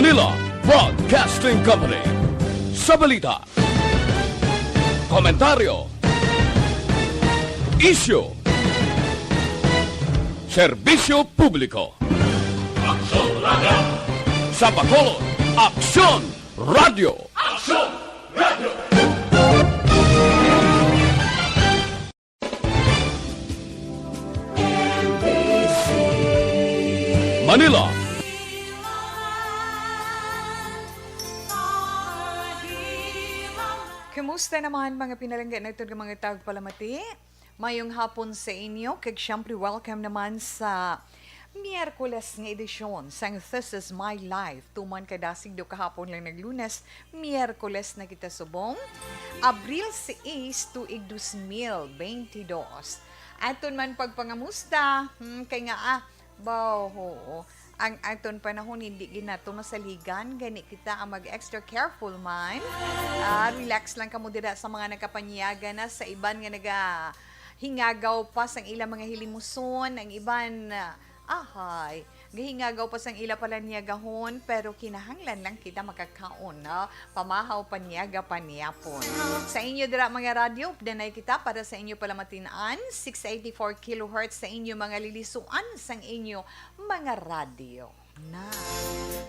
Manila Broadcasting Company. Sa balita, komentaryo, isyu, serbisyo publiko. Aksyon Radio! Sa Bacolod, Aksyon Radio! Aksyon Radio! Manila. Kumusta naman mga pinalanggan na ito ng mga tagpalamati? Mayong hapon sa inyo, kag syempre welcome naman sa Miyerkules nga edisyon sang This Is My Life. Tuman kadasig do kahapon lang naglunes, Miyerkules na kita subong. Abril 6 tuig 2022. Aton man pagpangamusta, kay nga ho. Ang aton panahon hindi ginato masaligan, gani kita ang mag-extra careful man. Relax lang kamo dira sa mga nakapanyaga na sa iban nga hingagaw pa sang ila mga hilimuson, ang iban gahingagaw pa sang ila pala niya gahon, pero kinahanglan lang kita makakaon, no? Pamahaw paniyaga paniapon. Sa inyo dira mga radyo, danay kita para sa inyo pala matinaan, 684 kHz sa inyo mga lilisuan sang inyo mga radyo. Na.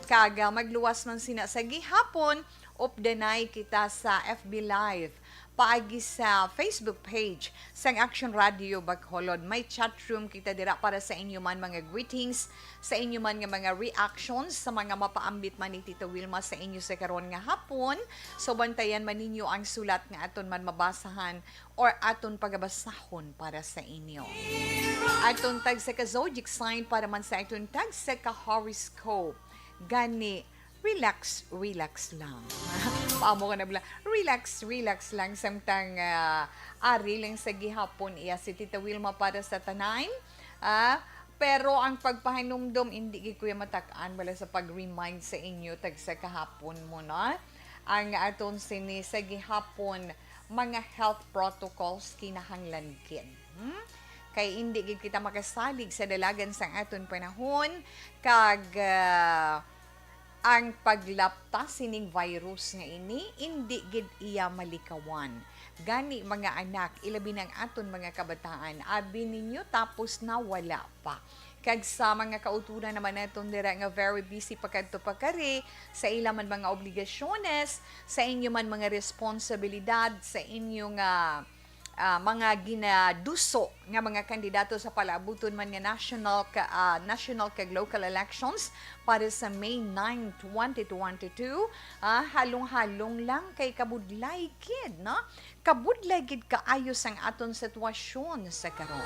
Kaga magluwas man sina sa gihapon, updanay kita sa FB Live. Paagi sa Facebook page sang Action Radio Bacolod. May chat room kita dira para sa inyo man mga greetings, sa inyo man nga mga reactions, sa mga mapaambit man ni Tita Wilma sa inyo sa karon nga hapon. So bantayan man ninyo ang sulat nga aton man mabasahan or aton pagabasahon para sa inyo. Aton tag sa ka-zodiac sign para man sa aton tag sa ka-horoscope. Gani relax lang. Paamo ka na bila. Relax lang. Samtang ari lang sa gihapon iya si Tita Wilma para sa tanan. Pero ang pagpahinumdom, hindi kuya matakaan wala sa pag-remind sa inyo tag sa kahapon mo, no? Ang aton sini sa gihapon, mga health protocols kinahanglan gid. Kay hindi gid kita makasalig sa dalagan sang aton panahon, kag ang paglapta sining virus nga ini, hindi gid iya malikawan. Gani mga anak, ilabi ng aton mga kabataan, abi ninyo tapos na wala pa. Kag sa mga kauturan naman naton dira nga very busy pagkadto pagkari, sa ila man mga obligasyones, sa inyo man mga responsibilidad, sa inyo nga mga ginaduso nga mga kandidato sa palabuton man nga national kag local elections para sa May 9, 2022. Halong-halong lang kay kabudlay gid, no? Kabudlay gid kaayo sang aton sitwasyon sa karon.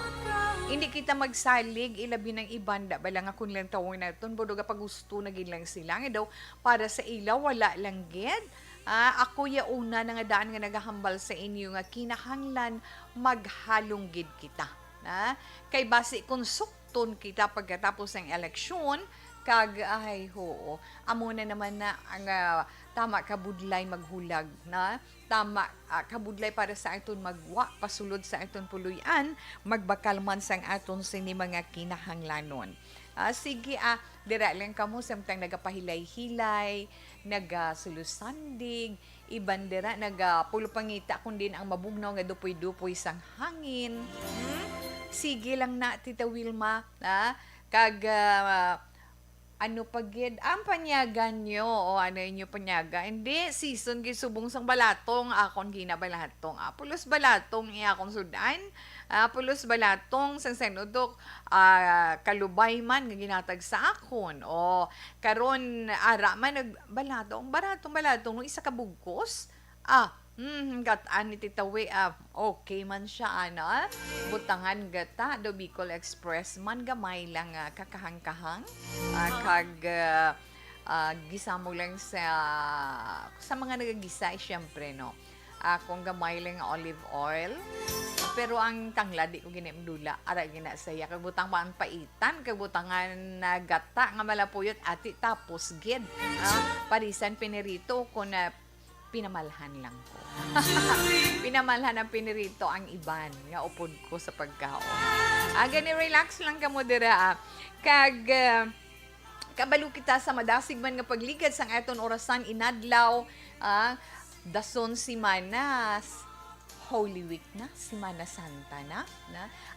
Hindi kita magsalig ilabi ng iban da bala nga kun lang tawon naton bodo ga pagusto na gid lang sila nga daw para sa ila wala lang gid. Ako ya una nga daan nga nagahambal sa inyo nga kinahanglan maghalong gid kita. Kay base kung sukton kita pagkatapos ng eleksyon, kag amo na naman na ang tama kabudlay maghulag, na tama kabudlay para sa aton magwa pasulod sa aton puluyan, magbakal man sang aton sini mga kinahanglanon. Sige, dira lang kamo samtang nagapahilay-hilay, nagasulusandig, iban dira nagapulupangita kun din ang mabugnaw nga dupoy-dupoy sang hangin. Sige lang na Tita Wilma, kag ano pagid ang panyagan nyo o ano inyo panyaga, hindi season gisubong sang balatong akon ginabalatong pulos balatong akong sudan, pulos balatong sang senudok kalubay man nga ginatag sa akon o karon ara man nagbalatong balatong no isa ka bugkos gataan ni Tita We, okay man siya, butangan gata, do Bicol Express man gamay lang kakahang-kahang, kag gisa mo lang sa mga nagagisa, syempre, no? Kung gamay lang olive oil, pero ang tangla, di ko ginimdula, ara ginasaya, kag butang paan paitan, kag butangan na gata, nga malapuyot, ati tapos gid, parisan pinirito, kung pinamalhan lang ko. Pinamalhan ang pinirito ang iban nga upod ko sa pagkaon. Gani relax lang ka mo dira. Kag Kabalo kita sa madasig man nga pagligad sang aton orasan inadlaw, dason si Manas. Holy Week na, Semana Santa na.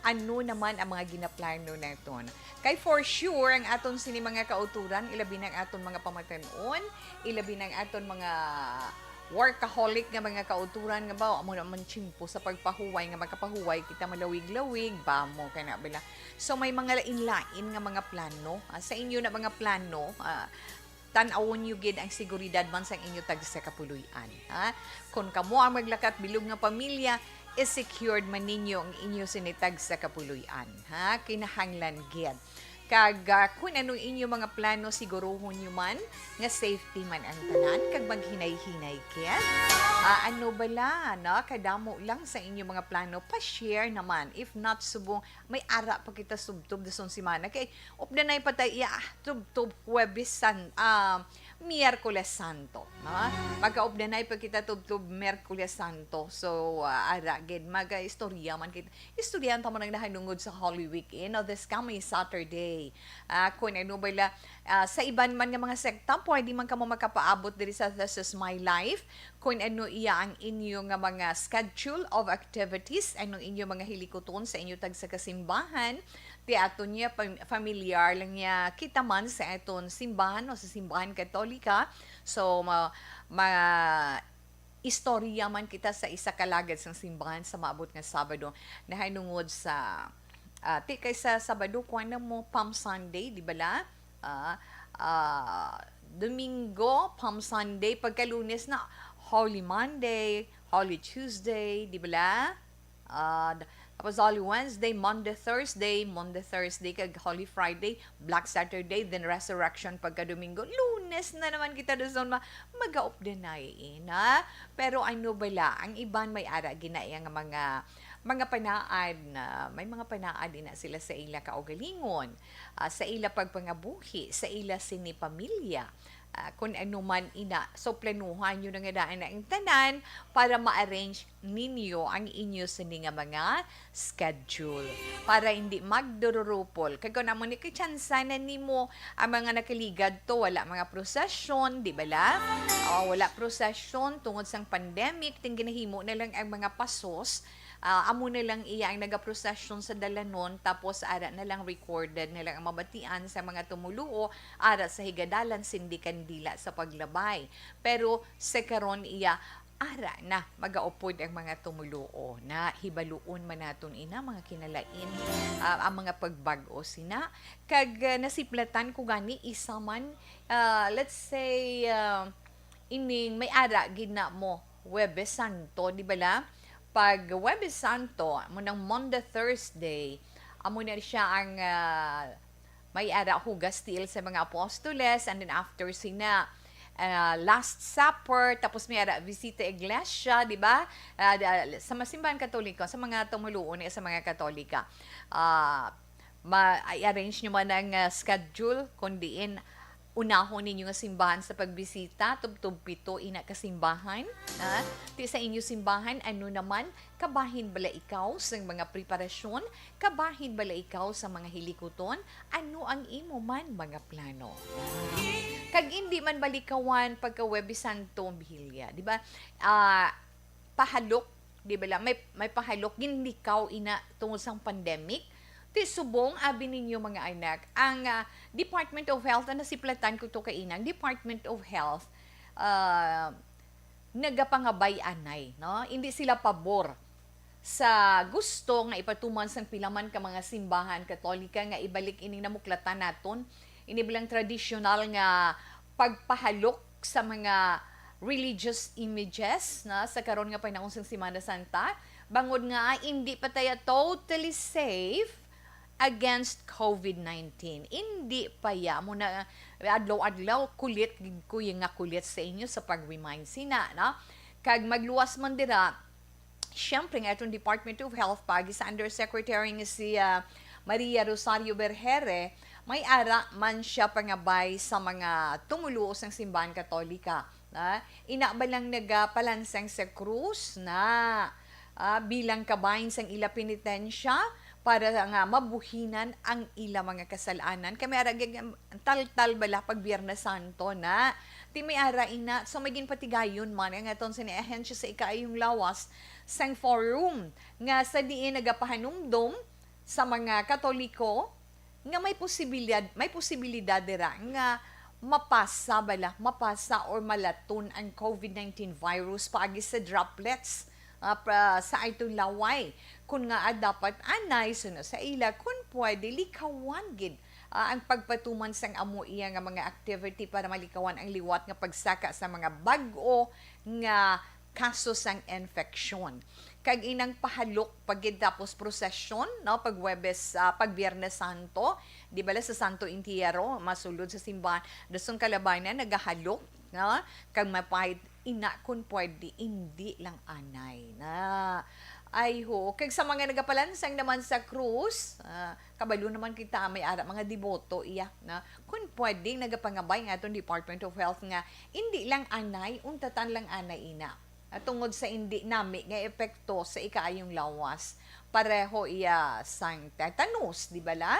Ano naman ang mga ginaplano na ito? Kay for sure, ang aton sini mga kauturan, ilabi ng aton mga pamatanon, ilabi ng aton mga workaholic nga mga kauturan nga ba, amo naman chimpo sa pagpahuway, nga magkapahuway, kita malawig-lawig, ba mo, kaya na bila. So may mga lain-lain nga mga plano. Sa inyo na mga plano, tanawon nyo gid ang seguridad man sa inyo tag sa kapuluyan. Kung kamo ang maglakat bilog nga pamilya, is secured man ninyo ang inyo sinitag sa kapuluyan. Kinahanglan gid. Kag kung anong inyo mga plano, siguruhon nyo man nga safety man ang tanan, kag maghinay-hinay kit. Ano bala, kadamo lang sa inyo mga plano, pa-share naman. If not, subong, may ara pa kita subtub dason simana. Kay, updanay patay, tub-tub, Huwebes, Miyerkules Santo. Magka-updanay pa kita tub-tub, Miyerkules Santo. So, ara, gid, maga-istorya man kita. Istoryan tamo nang nahanungod sa Holy Week, this coming Saturday. Kung ano bala, sa iban man nga mga sekta, pwede man ka mo makapaabot diri sa This Is My Life. Kung ano iya ang inyo nga mga schedule of activities, anong inyo mga hilikoton sa inyo tag sa kasimbahan, ti ato niya familiar lang niya kita man sa aton simbahan o sa simbahan katolika. So, istorya man kita sa isa kalagad sa simbahan sa maabot nga Sabado na hinungod sa ti kay sa Sabado kuan na mo Palm Sunday, di ba la? Domingo, Palm Sunday, pagka Lunes na Holy Monday, Holy Tuesday, di ba la? Tapos Holy Wednesday, Monday, Thursday, kag Holy Friday, Black Saturday, then Resurrection pagka Domingo. Lunes na naman kita doon mag-up dinayin, Pero ano bala, ang iban may ara ginaya nga mga panaad na may mga panaad na sila sa ila kaugalingon, sa ila pagpangabuhi, sa ila sini pamilya. Kung ano man ina. So, planuhan nyo na nga daan na ang tanan para ma-arrange ninyo ang inyo sa nga mga schedule. Para hindi magdururupol. Kaya kung naman ikachansanan ni mo ang mga nakaligad to, wala mga procession, di ba la? Wala procession tungod sang pandemic, ting ginahimo na lang ang mga pasos. Amo na lang iya ang naga-procession sa dalanon, tapos ara na lang recorded na lang ang mabatian sa mga tumuluo, ara sa higadalan sindi kandila sa paglabay. Pero sa karon iya ara na magaupod ang mga tumuluo na hibaluon man naton ina mga kinalain ang mga pagbag-o sina kag nasiplatan ko gani isa man let's say ining may ara gid na mo Huwebes Santo, di ba la? Pag Huwebes Santo, munang Monday, Thursday, amo na siya ang may ara hugas tiil sa mga apostoles, and then after sina Last Supper, tapos may ara visita iglesia, di ba? Sa masimbahan katoliko, sa mga tumuluon sa mga katolika, ma-arrange nyo man ang schedule, kundiin unahon ninyo nga simbahan sa pagbisita, tub-tub-pito ina ka simbahan. Ti sa inyo simbahan, ano naman, kabahin bala ikaw sa mga preparasyon, kabahin bala ikaw sa mga hilikoton, ano ang imo man mga plano. Kag hindi man balikawan pagka Huwebes Santo Bihilya, di ba? Pahalok, di ba? May pahalok, ginlikaw ina tungod sa pandemic. Ti subong abi ninyo mga anak ang Department of Health na siplatan ko to kay inang Department of Health nagapangabay anay, no? Hindi sila pabor sa gusto nga ipatuman sang pilaman ka mga simbahan katolika nga ibalik ining namuklatan naton ini bilang traditional nga pagpahalok sa mga religious images na sa karon nga panahon sang Semana Santa bangod nga hindi pa tayo totally safe against COVID-19. Hindi pa ya mo na adlaw-adlaw kulit ko yung nga kulit sa inyo sa pag-remind sina, no? Kag magluwas man dira, syempre nga itong Department of Health pagi sa Undersecretary nga si Maria Rosario Berhere, may ara man siya pangabay sa mga tumuluo sang simbahan katolika. Ina ba lang nagapalansang sa krus na bilang kabahin sang ila penitensya para nga mabuhinan ang ila mga kasalanan. Kami aragig tal-tal bala pag Biyernes Santo na ti may ara ina so maging patigayon man nga ton sa ahensya sa ikaayong lawas sang forum nga sa diin nagapahanumdom sa mga Katoliko nga may posibilidad dira nga mapasa or malaton ang COVID-19 virus paagi sa droplets sa itong laway. Kung nga dapat anay sa ila, kung pwede likawan gid ang pagpatuman sang amo iya nga mga activity para malikawan ang liwat nga pagsaka sa mga bag-o nga kaso sang infection. Kag inang pahalok pagid tapos prosesyon no pag Huwebes pag Biyernes Santo di bala sa Santo Entierro masulod sa simbahan dasong kalabanan nagahalok no kag mapahit ina kun pwede hindi lang anay na ay ho kag sa mga nagapalansang naman sa krus kabalo naman kita may ara mga deboto iya na kun pwede nagapangabay nga atong Department of Health nga hindi lang anay untatan lang anay ina at tungod sa hindi nami nga epekto sa ikaayong lawas pareho iya sang tetanus di bala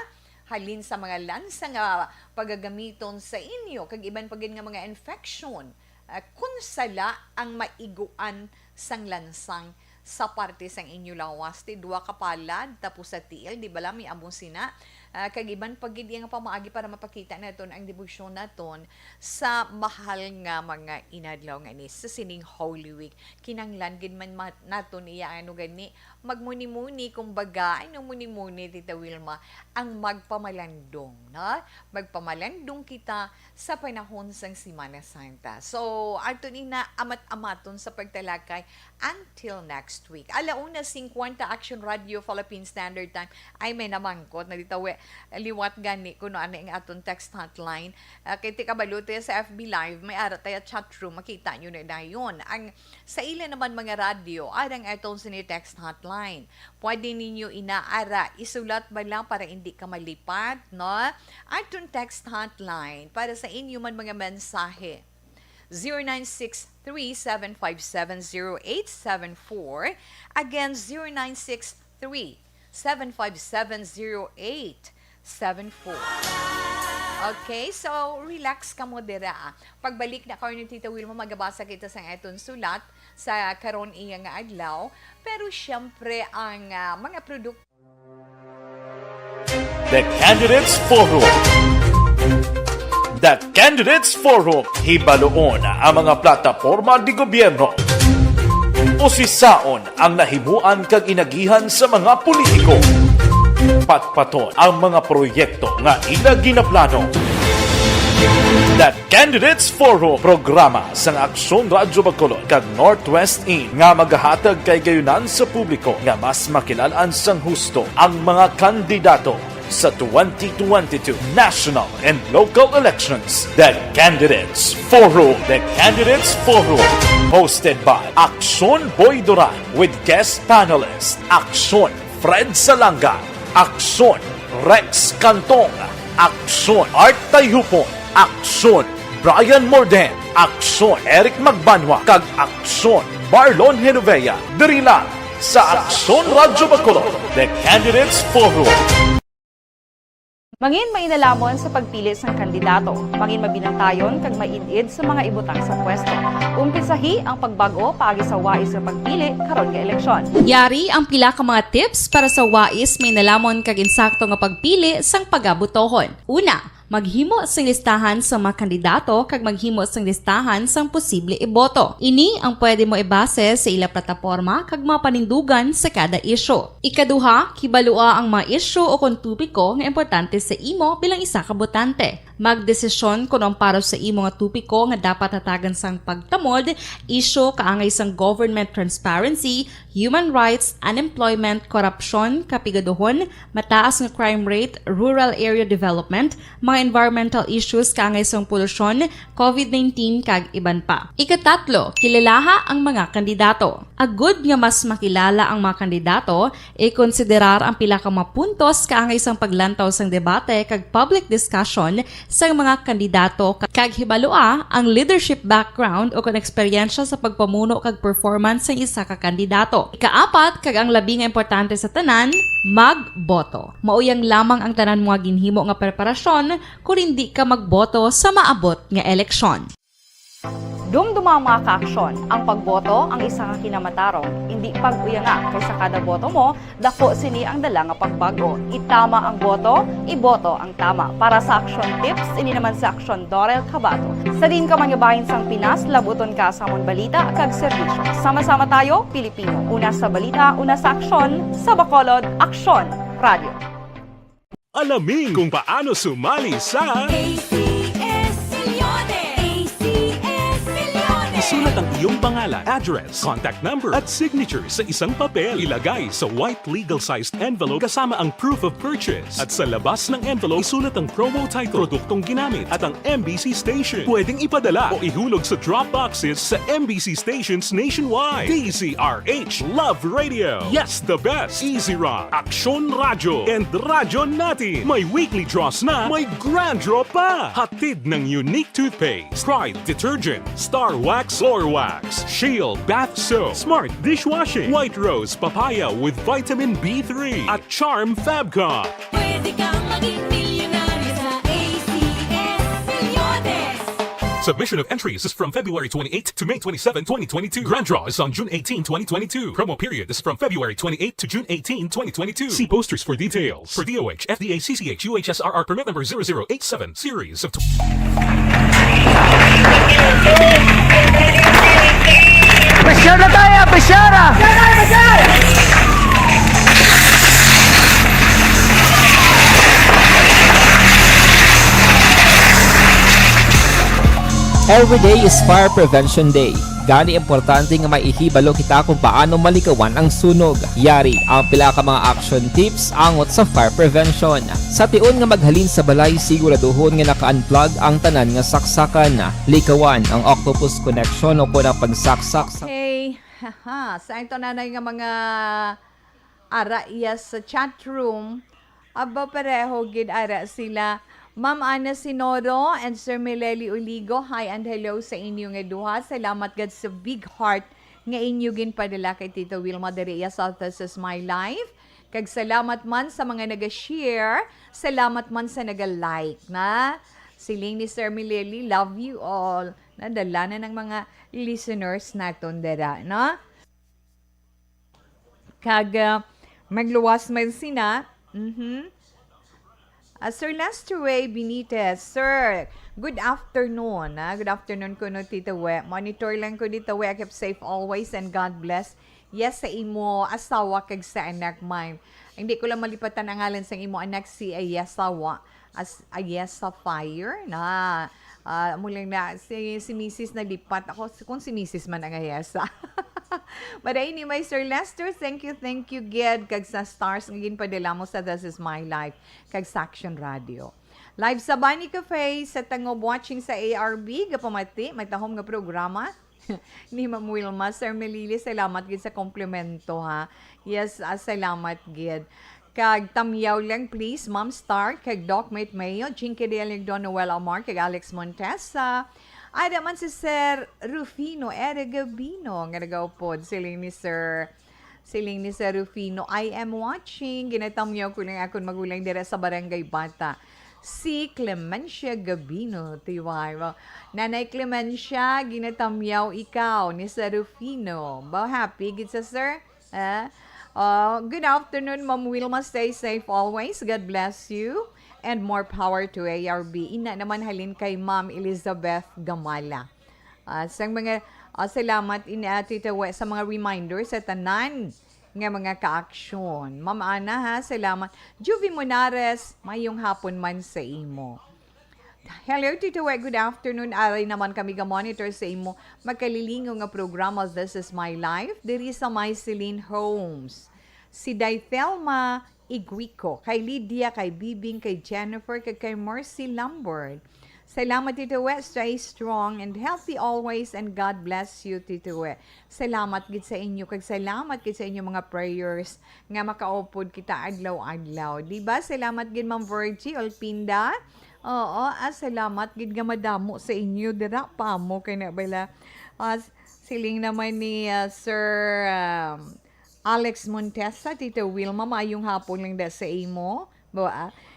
halin sa mga lansa nga pagagamiton sa inyo kag iban pagin nga mga infection kun sala ang maiguan sang lansang sa parte sang inyo lawas ti duwa ka palad tapos sa tiil di bala may among sina kag iban pagid nga pamaagi para mapakita naton ang debosyon naton sa mahal nga mga inadlaw nga ni sa sining Holy Week kinanglan gid man naton iya ano gani magmuni-muni kumbaga ano muni-muni Tita Wilma ang magpamalandong na magpamalandong kita sa panahon sang Semana Santa so aton ina amat-amaton sa pagtalakay until next week. Alauna 50 Action Radio Philippine Standard Time ay may namangkot na ditawi liwat gani kuno ano ang aton text hotline kay ti kabalote sa FB Live may ara tayo chat room makita nyo na dayon ang sa ila naman mga radio arang aton sini text hotline pwede ninyo inaara isulat ba lang para hindi ka malipat no aton text hotline para sa inyo man mga mensahe 0963-757-0874. Again, 0963-757-0874. Okay, so relax ka mo dira. Pagbalik na karon ni Tita Wilma magabasa kita sa aton sulat sa karon iya nga adlaw. Pero syempre ang mga produkto The Candidates Forum. The Candidates Forum, hibaloon ang mga plataporma di gobyerno. Usisaon ang nahimuan kag inagihan sa mga politiko. Patpaton ang mga proyekto nga ila ginaplano. The Candidates Forum, programa sang Aksyon Radyo Bacolod kag Northwest In nga magahatag kay gayunan sa publiko nga mas makilalan sang husto ang mga kandidato sa 2022 national and local elections. The Candidates Forum. The Candidates Forum. Hosted by Aksyon Boy Duran with guest panelists Aksyon Fred Salanga, Aksyon Rex Cantong, Aksyon Art Tayupon, Aksyon Brian Morden, Aksyon Eric Magbanwa, kag Aksyon Marlon Genovea. Diri lang sa Aksyon Radyo Bacolod. The Candidates Forum. Mangin mainalamon sa pagpili sang kandidato, mangin mabinantayon kag mainid sa mga ibutang sa pwesto. Umpisahi ang pagbago paagi sa wais sa pagpili karon nga eleksyon. Yari ang pila ka mga tips para sa wais may nalamon kag insakto nga pagpili sang pagabutohon. Una, maghimo sang listahan sa mga kandidato kag maghimo sang listahan sang posible iboto. Ini ang pwede mo ibase sa ila plataporma kag mga panindugan sa kada isyu. Ikaduha, kibalua ang mga isyu o kontupiko nga importante sa imo bilang isa ka botante. Magdesisyon kung ang para sa imo nga tupiko nga dapat hatagan sang pagtamod, isyu kaangay sang government transparency, human rights, unemployment, korupsyon, kapigaduhon, mataas nga crime rate, rural area development, mga mga environmental issues kaangay sa polusyon, COVID-19 kag iban pa. Ikatatlo, kilalaha ang mga kandidato. Agud nga mas makilala ang mga kandidato, i-konsiderar ang pila ka mga puntos kaangay sa paglantaw sang debate kag public discussion sa mga kandidato kag hibalua ang leadership background o kung eksperyensya sa pagpamuno kag performance sa isa ka kandidato. Ikaapat, kag ang labi nga importante sa tanan, magboto. Mauyang lamang ang tanan mga ginhimo nga preparasyon kung hindi ka magboto sa maabot nga eleksyon. Dumduma ang mga kaaksyon. Ang pagboto ang isa ka kinamatarong. Hindi pag-uya nga kaysa kada boto mo, dako sini ang dala nga pagbago. Itama ang boto, iboto ang tama. Para sa action tips, ini naman sa Aksyon Dorel Cabato. Sa din ka manyabahin sang Pinas, labuton ka sa amon balita kag serbisyo. Sama-sama tayo, Pilipino. Una sa balita, una sa aksyon, sa Bacolod, Aksyon Radio. Alamin kung paano sumali sa Isulat ang iyong pangalan, address, contact number at signature sa isang papel. Ilagay sa white legal-sized envelope kasama ang proof of purchase. At sa labas ng envelope, isulat ang promo title, produktong ginamit at ang MBC station. Pwedeng ipadala o ihulog sa drop boxes sa MBC stations nationwide. DZRH Love Radio. Yes, the best. Easy Rock, Aksyon Radio, and Radyo Natin. May weekly draws na, may grand draw pa. Hatid ng unique toothpaste, Pride Detergent, Star Wax Floor Wax, Shield Bath Soap, Smart Dishwashing, White Rose Papaya with Vitamin B3 at Charm Fabcon. Pwede kang maging milyonaryo sa ACS Milyones. Submission of entries is from February 28 to May 27, 2022. Grand draw is on June 18, 2022. Promo period is from February 28 to June 18, 2022. See posters for details. For DOH, FDA, CCH, UHSRR permit number 0087, series of... Besyar na tayo! Besyara! Every day is Fire Prevention Day. Gani importante nga maihibalo kita kung paano malikawan ang sunog. Yari ang pila ka mga action tips angot sa fire prevention. Sa tiun nga maghalin sa balay, siguraduhon nga naka-unplug ang tanan nga saksakan. Likawan ang octopus connection o kung ang pagsaksak sa... Hey, haha, sa ito nanay nga mga ara sa chat room, aba pareho gid ara sila. Ma'am Ana Sinoro and Sir Mileli Uligo, hi and hello sa inyo nga duha. Salamat gad sa big heart nga inyo ginpadala kay Tito Wilma Derea sa This Is My Life. Kag salamat man sa mga naga-share, salamat man sa naga-like na. Siling ni Sir Mileli, love you all. Nadala na ng mga listeners naton dara, no? Kag magluwas man sina. Sir Lester Ray Benitez, Sir, good afternoon. Good afternoon ko no, Tita We. Monitor lang ko dito, We. Keep safe always and God bless. Yes, sa imo asawa kag sa anak mine. Hindi ko lang malipatan ang ngalan sa imo anak si Ayasawa. Ayesa Fire na. Mulang na, si Mrs. nalipat. Ako, kung si Mrs. man ang Ayesa. But anyway, Sir Lester, thank you, Ged, kag sa stars ng ginpadala mo sa This Is My Life, kag sa Action Radio. Live sa Bunny Cafe, sa tangob watching sa ARB, gapamati, may tahom nga programa. Ni Ma'am Wilma, Sir Melili, salamat gid sa komplemento, ha. Yes, salamat gid. Kag tamyaw lang, please, Ma'am Star, kag Doc Mate Mayo, Jinky Del Don Noel Amar, kag Alex Montesa, ay naman si Sir Rufino Gabino nga nagaupod siling ni Sir Rufino. I am watching. Ginatamyaw ko lang akong magulang dire sa Barangay Bata. Si Clemencia Gabino, tiwai. Nanay Clemencia, ginatamyaw ikaw ni Sir Rufino. Ba happy gid sa sir? Good afternoon, Ma'am Wilma. Stay safe always. God bless you. And more power to ARB. Ina naman halin kay Ma'am Elizabeth Gamala. Sa mga salamat Tita We sa mga reminders sa tanan nga mga ka-aksyon. Ma'am Ana, ha, salamat. Juvie Monares, mayong hapon man sa imo. Hello Tita We, good afternoon. Aray naman kami ga-monitor sa imo magkalilingo nga programa This Is My Life. Diri sa Myceline Homes. Si Day Thelma Iguico, kay Lydia, kay Bibing, kay Jennifer, kay Mercy Lambert. Salamat, Tito We. Stay strong and healthy always and God bless you, Tito We. Salamat gid sa inyo. Kag salamat gid sa inyo mga prayers nga makaupod kita adlaw-adlaw. Diba? Salamat gid Ma'am Virgie Olpinda. Oo, salamat gid nga madamo sa inyo. Dira pa mo kay na bala. Siling naman ni Sir Alex Montesa, Tito Wilma, maayong hapon lang da sa imo.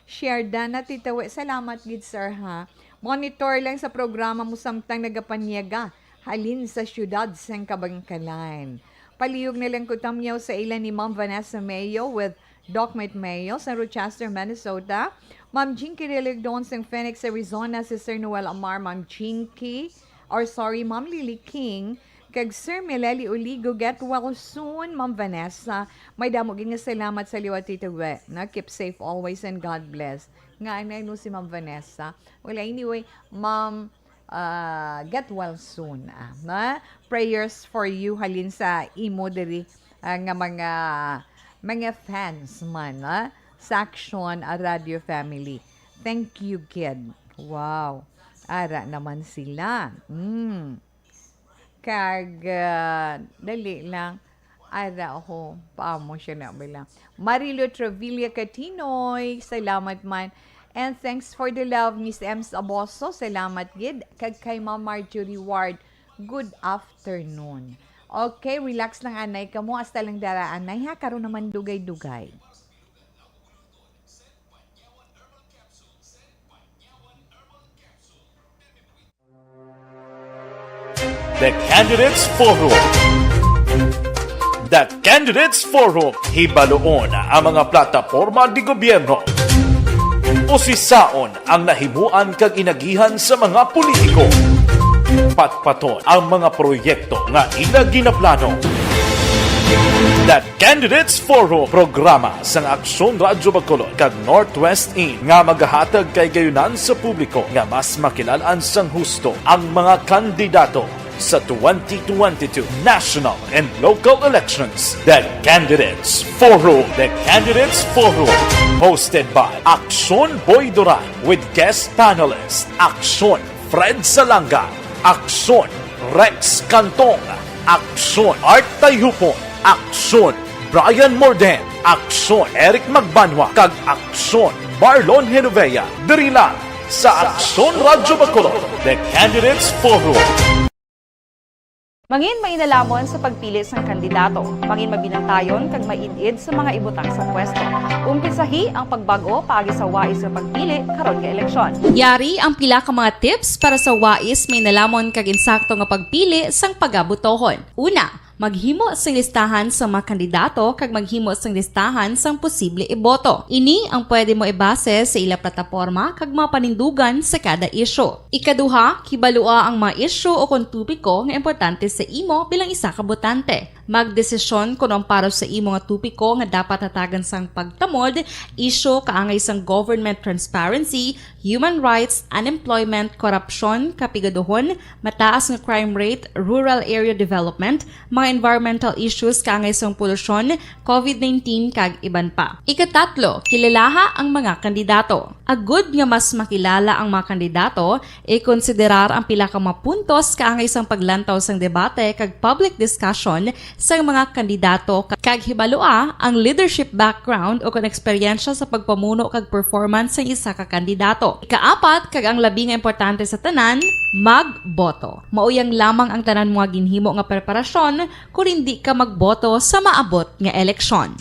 Share da na, Tito We. Salamat gid, sir, ha. Monitor lang sa programa mo samtang nagapanyaga halin sa syudad sang Kabangkalan. Palihog na lang ko tamyaw sa ilan ni Ma'am Vanessa Mayo with Doc Mate Mayo sa Rochester, Minnesota. Ma'am Jinky Religdon sang Phoenix, Arizona. Si Sir Noel Amar, Ma'am Ma'am Lily King. Kag Sir Meleli Uligo, get well soon, Ma'am Vanessa. May damo nga salamat sa liwat, Tito We. Keep safe always and God bless. Nga anay no si Ma'am Vanessa. Well, anyway, Ma'am, get well soon. Prayers for you halin sa imo diri nga mga fans man sa Action Radio Family. Thank you, kid. Wow. Ara naman sila. Kag dali lang. Ara ako. Paamo siya na bilang. Marilo Travilla Catinoy. Salamat man. And thanks for the love, Miss Ems Aboso. Salamat, gid. Kag kay Ma'am Marjorie Ward. Good afternoon. Okay, relax lang, anay. Kamu hasta lang dara, anay, ha? Karoon naman dugay-dugay. The Candidates Forum. The Candidates Forum. Hibaloon ang mga plataporma di gobyerno. Usisaon ang nahimuan kag inagihan sa mga politiko. Patpaton ang mga proyekto nga ila ginaplano. The Candidates Forum programa sang Aksyon Radyo Bacolod kag Northwest In nga magahatag kay gayunan sa publiko nga mas makilalan sang husto ang mga kandidato sa 2022 national and local elections. The Candidates Forum. The Candidates Forum. Hosted by Aksyon Boy Duran with guest panelist Aksyon Fred Salanga, Aksyon Rex Cantong, Aksyon Art Tayhupon, Aksyon Brian Morden, Aksyon Eric Magbanwa, kag Aksyon Marlon Genovea. Diri lang sa Aksyon Radyo Bacolod. The Candidates Forum. Mangin mainalamon sa pagpili sang kandidato, mangin mabinantayon kag maidid sa mga ibutang sa pwesto. Umpisahi ang pagbago paagi sa wais sa pagpili karon nga eleksyon. Yari ang pila ka mga tips para sa wais may nalamon kag insakto nga pagpili sang pagabutohon. Una, maghimo sang listahan sa mga kandidato kag maghimo sang listahan sang posible iboto. Ini ang pwede mo ibase sa ila plataporma kag mapanindugan sa kada isyu. Ikaduha, kibalua ang mga isyu o kung tupiko nga importante sa imo bilang isa ka botante. Magdesisyon kung ang para sa imo nga tupiko nga dapat hatagan sang pagtamod, isyu kaangay sang government transparency, human rights, unemployment, korupsyon, kapigaduhon, mataas nga crime rate, rural area development, mga environmental issues kaangay sang polusyon, COVID-19 kag iban pa. Ikatatlo, kilalaha ang mga kandidato. Agud nga mas makilala ang mga kandidato, i-konsiderar ang pila ka mga puntos kaangay sang paglantaw sang debate kag public discussion sa mga kandidato kag hibalua ang leadership background o kung eksperyensya sa pagpamuno kag performance sa isa ka kandidato. Ikaapat, kag ang labi nga importante sa tanan, magboto. Mauyang lamang ang tanan mga ginhimo nga preparasyon kung hindi ka magboto sa maabot nga eleksyon.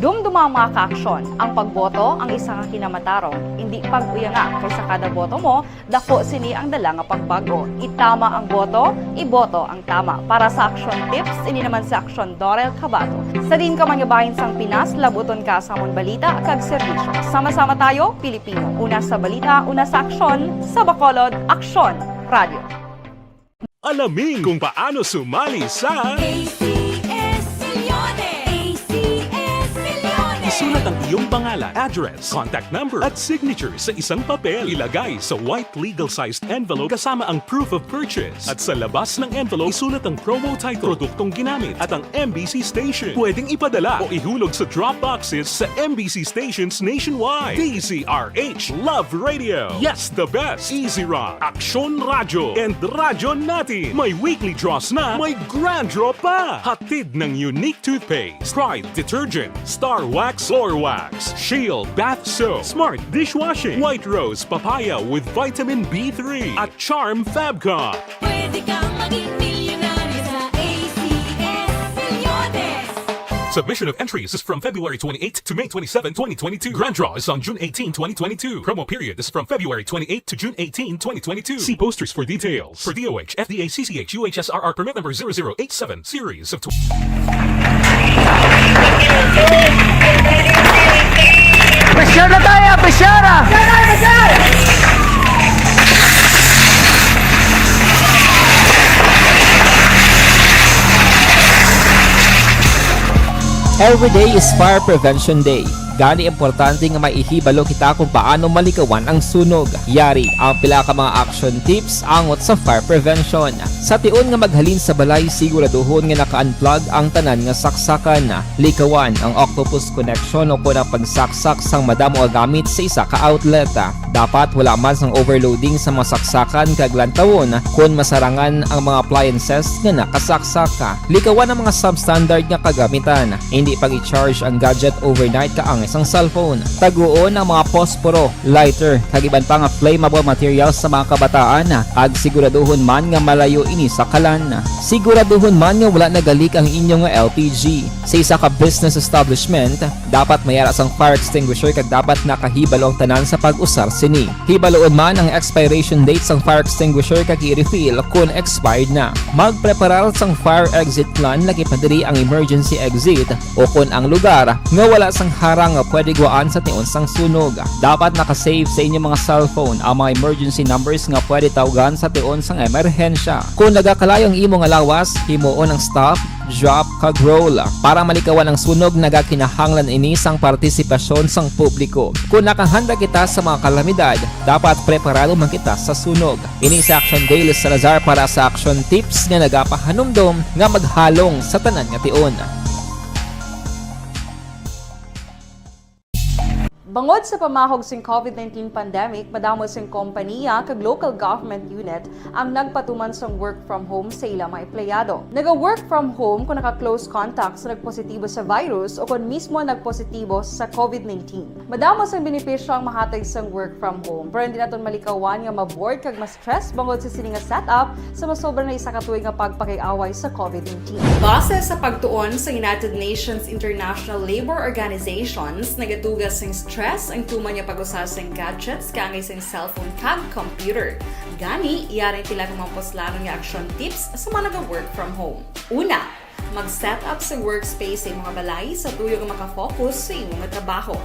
Dumduma ang mga kaaksyon, ang pagboto ang isa ka kinamatarong, hindi pag-uyanga kaysa kada boto mo, dako sini ang dala nga pagbago. Itama ang boto, iboto ang tama. Para sa action tips, ini naman sa Aksyon Dorel Cabato. Sa din ka manyabahin sang Pinas, labuton ka sa amon balita kag serbisyo. Sama-sama tayo, Pilipino. Una sa balita, una sa aksyon, sa Bacolod, Aksyon Radio. Alamin kung paano sumali sa ACS Milyones! ACS Milyones! Isulat ang iyong pangalan, address, contact number at signature sa isang papel. Ilagay sa white legal-sized envelope kasama ang proof of purchase. At sa labas ng envelope, isulat ang promo title, produktong ginamit at ang MBC station. Pwedeng ipadala o ihulog sa drop boxes sa MBC stations nationwide. DZRH Love Radio. Yes, the best. Easy Rock, Aksyon Radio, and Radyo Natin. May weekly draws na, may grand draw pa. Hatid ng unique toothpaste, Pride Detergent, Star Wax Floor Wax, Shield Bath Soap, Smart Dishwashing, White Rose Papaya with Vitamin B3, at Charm Fabcon. Pwede kang maging milyonaryo sa ACS Milyones. Submission of entries is from February 28 to May 27, 2022. Grand draw is on June 18, 2022. Promo period is from February 28 to June 18, 2022. See posters for details. For DOH, FDA, CCH, UHSRR permit number 0087, series of Pressure na tayo, pressure! Every day is Fire Prevention Day. Gani importante nga maihibalo kita kung paano malikawan ang sunog. Yari ang pila ka mga action tips angot sa fire prevention. Sa tion nga maghalin sa balay, siguraduhon nga naka-unplug ang tanan nga saksakan. Likawan ang octopus connection o kung ang pagsaksak sang madamo nga gamit sa isa ka outlet. Dapat wala man sang overloading sa mga saksakan kag lantawon kung masarangan ang mga appliances nga nakasaksaka. Likawan ang mga substandard nga kagamitan. Hindi pag i-charge ang gadget overnight kaang isang cellphone. Taguon ang mga posporo, lighter, kag iban pa nga flammable materials sa mga kabataan. Ag siguraduhon man nga malayo ini sa kalan. Siguraduhon man nga wala nagalik ang inyong LPG. Sa isa ka business establishment, dapat mayara sang fire extinguisher kag dapat nakahibalo ang tanan sa pag-usar sini. Hibaloon man ang expiration date sang fire extinguisher kag i-refill kung expired na. Magpreparar sang fire exit plan lagi padiri ang emergency exit o kung ang lugar nga wala sang harang nga pwede guaan sa tion sang sunog. Dapat nakasave sa inyong mga cellphone ang mga emergency numbers nga pwede tawagan sa tion sang emerhensya. Kung nagakalayo ang imong lawas, himuon ang stop, drop, kag roll. Para malikawan ang sunog, nagakinahanglan ini sang partisipasyon sang publiko. Kung nakahanda kita sa mga kalamidad, dapat preparado man kita sa sunog. Ini sa Action Daily Salazar para sa action tips nga nagapahanumdom nga maghalong sa tanan nga tion. Bangod sa pamahog sing COVID-19 pandemic, madamo sing kompanya kag local government unit ang nagpatuman sang work from home sa ilang mga empleyado. Naga-work from home kung naka-close contact sa nagpositibo sa virus o kung mismo nagpositibo sa COVID-19. Madamo sang benepisyo ang mahatag sang work from home, pero hindi naton malikawan nga maboard kag ma-stress bangod sa sini nga setup sa masobra na isa ka tuig nga pagpakiaway sa COVID-19. Base sa pagtuon sa United Nations International Labour Organizations, nagatugas sing stress ang tuman niya pag-usar sa gadgets kangay sa cellphone kag computer. Gani, iyaring tila ng mga poslano nga action tips sa mga nag-work from home. Una, mag-set up sa workspace sa mga balay sa tuyo nga makafocus sa imong trabaho.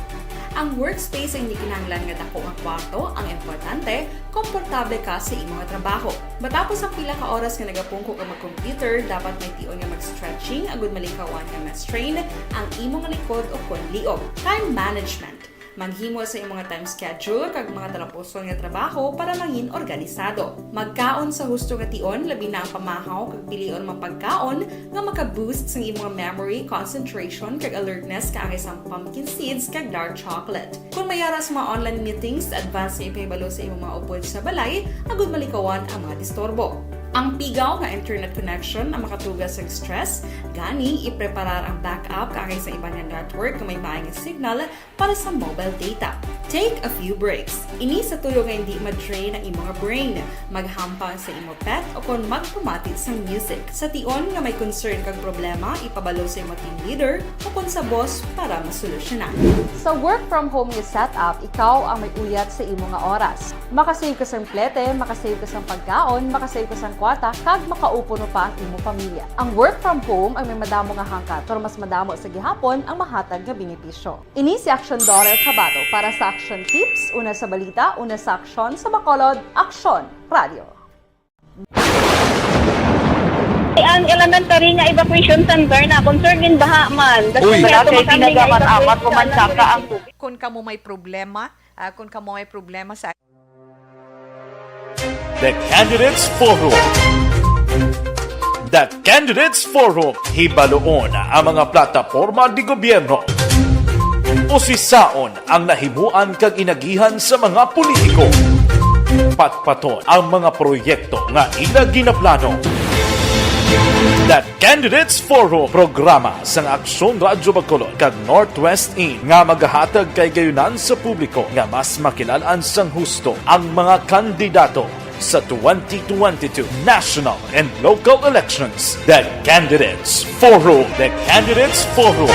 Ang workspace ay hindi kinahanglan nga dako nga kwarto, ang importante, komportable ka sa imong trabaho. Matapos ang pila ka oras nga nagapungko ka mag-computer, dapat may tion nga mag-stretching agud malikawan nga ma-strain ang imong likod o kon liog. Time management. Maghimo sa imong time schedule kag mga talapuson nga trabaho para maging organisado. Magkaon sa husto nga tion, labi na ang pamahaw kag pilion mga pagkaon nga maka-boost sa imong memory, concentration kag alertness kaangay sang pumpkin seeds kag dark chocolate. Kung mayaras mga online meetings, advance nga ipahibalo sa imong mga upod sa balay, agud malikawan ang mga disturbo. Ang pigaw nga internet connection ang makatugas sa stress, gani ipreparar ang backup kaangay sa ibang network kung may maayong signal para sa mobile data. Take a few breaks. Ini sa tuyo nga hindi ma-drain ang imong brain. Maghampang sa imong pet o kung magpumatid sa music. Sa tion nga may concern kag problema, ipabalo sa imong team leader o kung sa boss para masolusyonan. Sa work from home nga setup, ikaw ang may uyat sa imong nga oras. Makasave ka sa plete, makasave ka sa pagkaon, makasave ka sa kwarta, kag makaupo no pa ang imong pamilya. Ang work from home ay may madamo nga hangkat, pero mas madamo sa gihapon ang mahatag nga benepisyo. Ini si Action Daughter Cabato para sa Action Tips, una sa balita, una sa aksyon, sa Bacolod, Aksyon Radio. Ang elementary nga evacuation center na concern in baha man. Uy. Wala kay pinagamat-amat kumansaka ang tubig. Kung kamo may problema, sa The Candidates Forum. The Candidates Forum. Hibaloon ang mga plataporma di gobyerno. Usisaon ang nahimuan kag inagihan sa mga politiko. Patpaton ang mga proyekto nga ila ginaplano. The Candidates Forum programa sang Aksyon Radyo Bacolod kag Northwest In nga magahatag kay gayunan sa publiko nga mas makilalan sang husto ang mga kandidato sa 2022 national and local elections. The Candidates Forum. The Candidates Forum.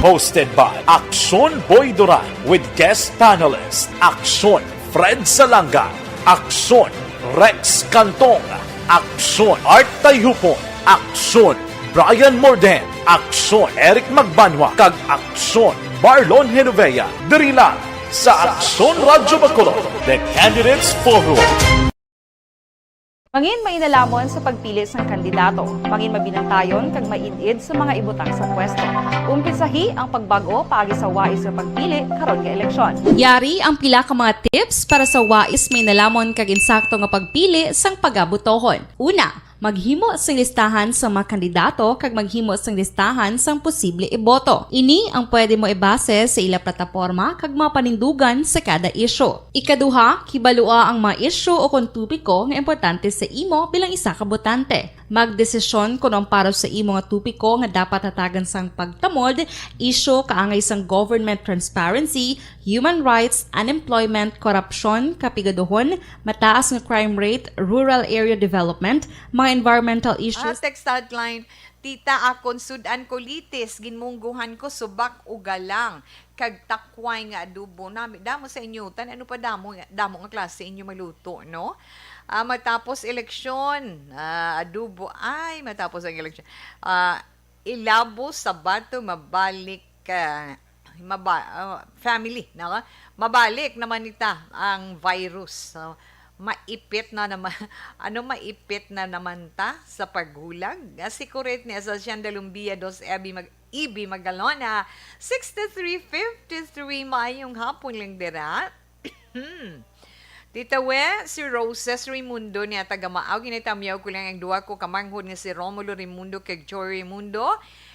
Hosted by Aksyon Boy Duran with guest panelists Aksyon Fred Salanga, Aksyon Rex Cantong, Aksyon Art Tayupon, Aksyon Brian Morden, Aksyon Eric Magbanwa, kag Aksyon Marlon Genovea. Diri lang sa Aksyon Radyo Bacolod. The Candidates Forum. Mangin mainalamon sa pagpili sang kandidato, mangin mabinantayon kag mainid sa mga ibutang sa pwesto. Umpisahi ang pagbago paagi sa wais sa pagpili karon nga eleksyon. Yari ang pila ka mga tips para sa wais may nalamon kag insakto nga pagpili sang pagabutohon. Una, maghimo sang listahan sa mga kandidato kag maghimo sang listahan sang posible iboto. Ini ang pwede mo ibase sa ila plataporma kag mga panindugan sa kada isyu. Ikaduha, kibalua ang mga isyu o kung tupiko nga importante sa imo bilang isa ka botante. Magdesisyon kung ang para sa imo nga tupiko nga dapat hatagan sang pagtamod, isyu kaangay sang government transparency, human rights, unemployment, corruption, kapigaduhon, mataas nga crime rate, rural area development, mga environmental issues. text outline, tita akon sudan colitis, ginmungguhan ko subak ugalang, kag takway nga adobo nami. Damo sa inyo, ano pa damo nga klase inyo maluto, no? Matapos eleksyon, adobo ay matapos ang eleksyon. Ilabo sa bato mabalik family, no? Mabalik naman ita ang virus. So, maipit na naman maipit na naman ta sa paghulag. Asikurit ni Asasyan de Lumbia dos Ibi Magalona 6353 mayong hapon lang dira. Tita We, si Roses Raimundo niya taga-maaw, ginitamyaw ko lang ang duwa ko kamanghod nga si Romulo Raimundo kag Jory Raimundo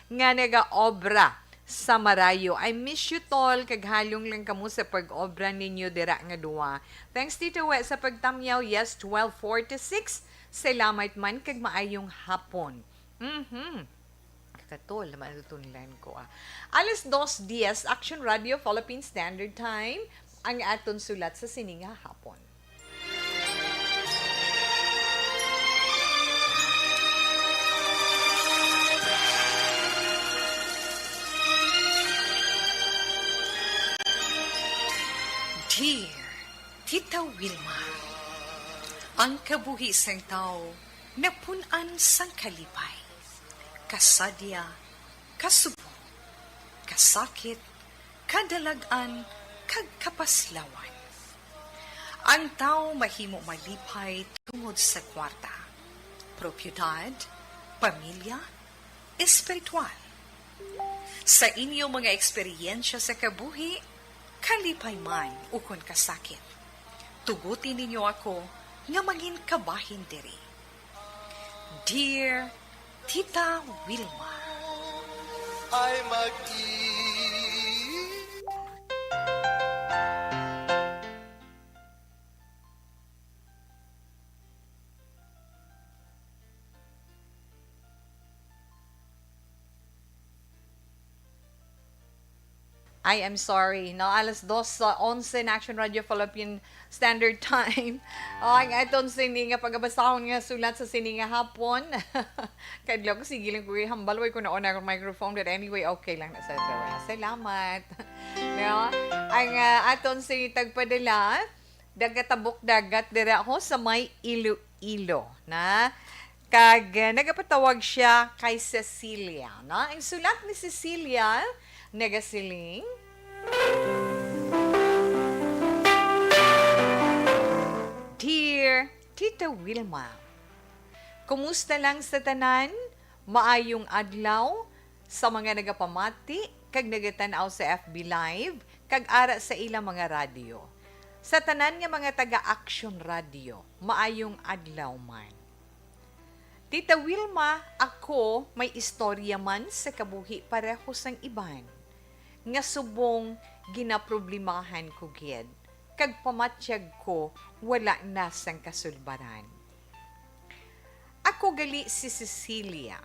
nga nega-obra sa Marayo. I miss you tol, kag halong lang kamo sa pag-obra ninyo dira nga duwa. Thanks Tita We sa pagtamyaw. Yes, 12:46. Salamat man kag maayong hapon. Kakatol, matutunlan ko Alas 2:10, Action Radio Philippine Standard Time, ang aton sulat sa sininga hapon. Dear Tita Wilma, ang kabuhisang tao napunan sang kalipay, kasadya, kasubo, kasakit, kadalagan, kag kapaslawan. Ang tao mahimo malipay tungod sa kwarta, propiedad, pamilya, espiritual. Sa inyo mga eksperyensya sa kabuhi, kalipay man ukon kasakit. Tugutin ninyo ako nga maging kabahin diri. Dear Tita Wilma, ay I am sorry. No, alas 2:11 na Action Radio Philippine Standard Time. Ang aton sininga pagabasahon nga sulat sa sininga hapon. Kadlaw ko sige lang ko hambal ko na on ang microphone, but anyway okay lang na sa tawa. Salamat. No, ang aton tagpadala dagatabok dagat dira ako sa may Iloilo na kag nagapatawag siya kay Cecilia. No, ang sulat ni Cecilia negasiling. Dear Tita Wilma, kumusta lang sa tanan? Maayong adlaw sa mga nagapamati kag nagatanaw sa FB Live kag ara sa ilang mga radyo. Sa tanan nga mga taga-Action Radio, maayong adlaw man. Tita Wilma, ako may istorya man sa kabuhi pareho sang iban. Nga subong ginaproblemahan ko gid. Kag pamatsyag ko, wala na sang kasulbaran. Ako gali si Cecilia.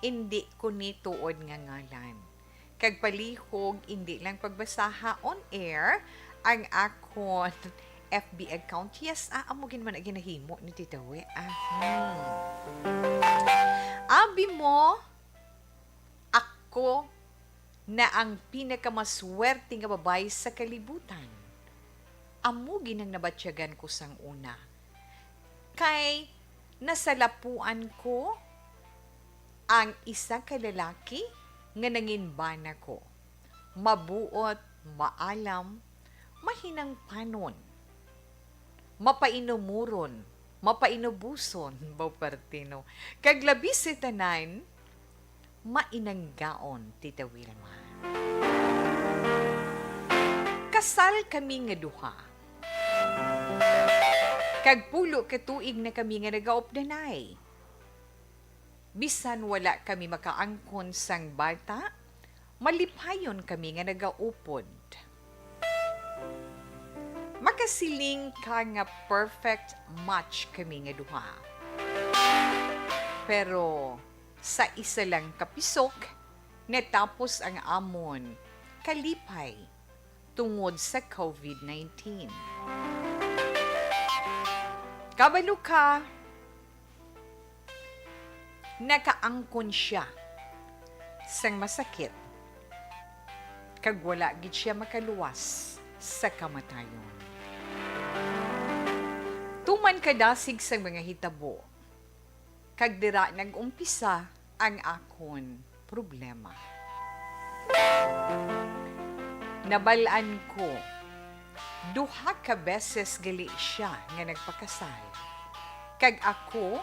Hindi ko ni tuod nga ngalan. Kag palihog, hindi lang pagbasaha on air, ang akon FB account. Yes, amugin man ang ginahimo ni Tita We. Abi mo, ako na ang pinakamaswerte nga babae sa kalibutan. Amugin ang nabatsyagan ko sang una. Kay nasalapuan ko ang isa ka lalaki nga nanginbana ko. Mabuot, maalam, mahinang panon, mapainumuron, mapainubuson, Baupertino. Kag labi si tanan, mainanggaon, Tita Wilma. Kasal kami nga duha. Kag pulo katuig na kami nga nagaopdanay. Bisan wala kami makaangkon sang bata, malipayon kami nga nagaupod. Makasiling ka nga perfect match kami nga duha. Pero sa isa lang kapisok, natapos ang amon kalipay tungod sa COVID-19. Kabalo ka, nakaangkon siya sang masakit kag wala gid siya makaluwas sa kamatayon. Tuman kadasig sang mga hitabo kag dira nag-umpisa ang akon problema. Nabalaan ko duha ka beses gali siya nga nagpakasal kag ako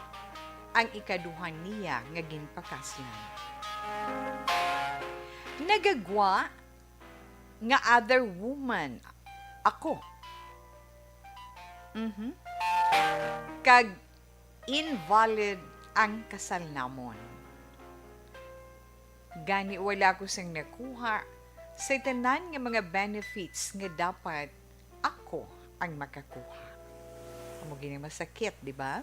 ang ikaduhan niya nga ginpakaslan. Nagagwa nga other woman ako. Kag invalid ang kasal namon. Gani wala ko sang nakuha sa tanan nga mga benefits nga dapat ako ang makakuha. Amo gini masakit, di ba?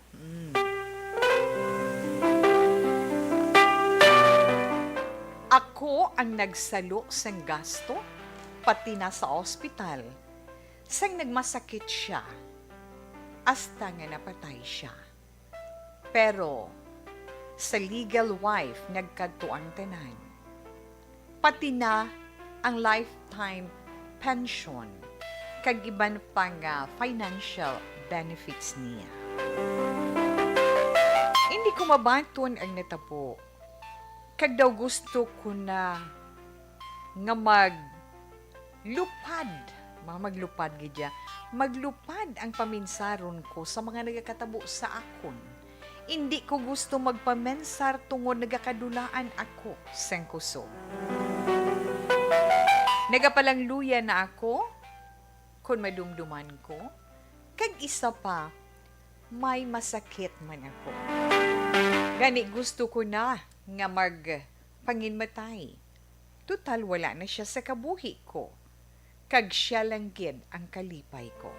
Ako ang nagsalo sang gasto, pati na sa ospital. Sang nagmasakit siya, hasta nga napatay siya. Pero, sa legal wife, nagkadto ang tanan. Pati na ang lifetime pension, kag iban pang financial benefits niya. Hindi ko mabanton ang natabo. Kag daw gusto ko na nga maglupad gidya. Maglupad ang paminsaron ko sa mga nagakatabo sa akon. Hindi ko gusto magpamensar tungod nagakadulaan ako sang kuso. Nagapalang luya na ako kung madumduman ko. Kag isa pa, may masakit man ako. Gani gusto ko na nga panginmatay. Tutal wala na siya sa kabuhi ko. Kag siya lang gid ang kalipay ko.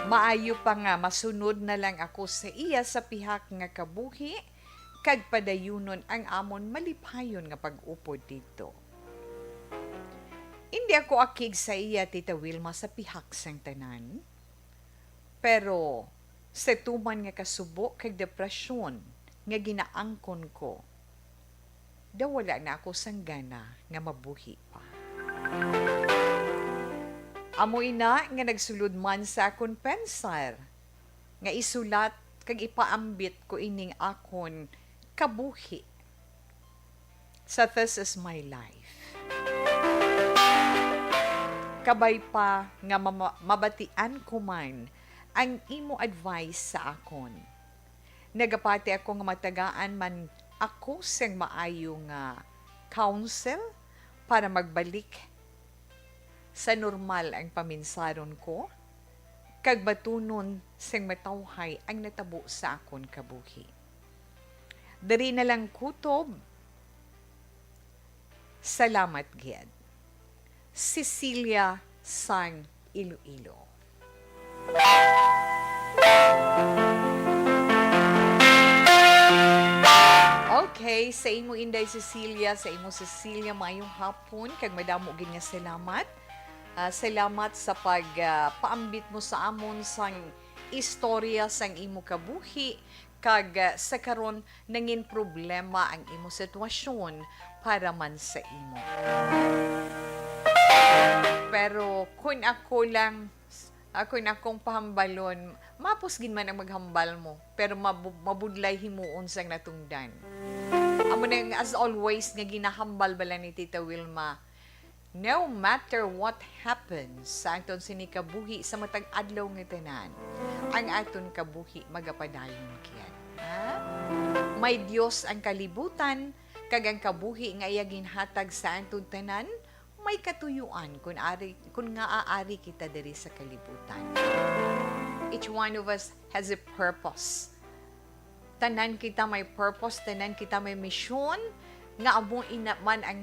Maayo pa nga masunod na lang ako sa iya sa pihak nga kabuhi, kag padayunon ang amon malipayon nga pag-upod dito. Hindi ako akig sa iya, Tita Wilma, sa pihak sang tanan. Pero sa tuman nga kasubo kag depresyon nga ginaangkon ko, daw wala na ako sang gana nga mabuhi pa. Amoy na nga nagsulod man sa akon pensar, nga isulat kag ipaambit ko ining akon kabuhi. Sa This Is My Life. Kabay pa nga mabatian ko man ang imo advice sa akon. Nagapati ako nga matagaan man ako siyang maayong counsel para magbalik sa normal ang paminsaron ko, kag batunon siyang matawhay ang natabo sa akon kabuhi. Dari na lang kutob, salamat gid. Cecilia Sang Iloilo. Okay, sa imo Inday Cecilia, sa imo Cecilia, mayong hapon, kag madamo gid nga salamat. Salamat sa paambit mo sa amon sang istorya sang imo kabuhi, kag sa karon nangin problema ang imo sitwasyon para man sa imo. Pero kung akong pahambalon, mapusgin man ang maghambal mo, pero mabudlay himuon sang natungdan. Amo nang as always nga ginahambal bala ni Tita Wilma, no matter what happens sa aton sinikabuhi sa matag adlaw nga tanan, ang aton kabuhi magapadayon kiyan. May Dios ang kalibutan, kag ang kabuhi nga iya ginhatag sa aton tanan, may katuyuan kung nga aari kita diri sa kalibutan. Each one of us has a purpose. Tanan kita may purpose, tanan kita may misyon, nga amo inaman ang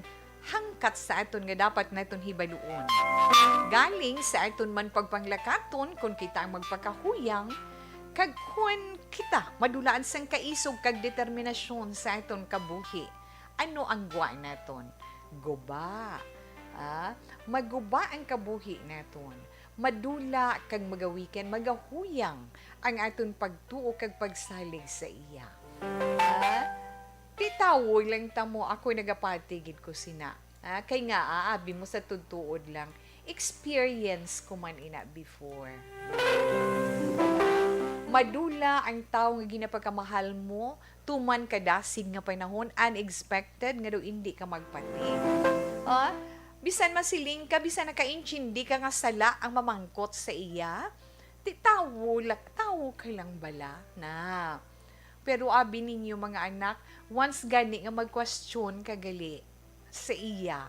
hangkat sa aton nga dapat naton hibaluon. Galing sa aton man pagpanglakaton kung kita ang magpakahuyang, kag kung kita madulaan sang kaisog kag determinasyon sa aton kabuhi. Ano ang guwa naton? Guba. Maguba ang kabuhi naton. Madula kag magawiken, magahuyang ang aton pagtuo kag pagsalig sa iya. Titawo lang tamo ako nagapatigid ko sina. Kay nga aabi mo sa tutuod lang, experience ko man ina before. Madula ang tao nga ginapagkamahal mo, tuman kadasig nga panahon, unexpected nga daw hindi ka magpati. Bisan masiling ka, bisan nakaintindi ka nga sala ang mamangkot sa iya, tawo ka lang bala na. Pero abi ninyo mga anak, once gani nga mag-question kagali sa iya,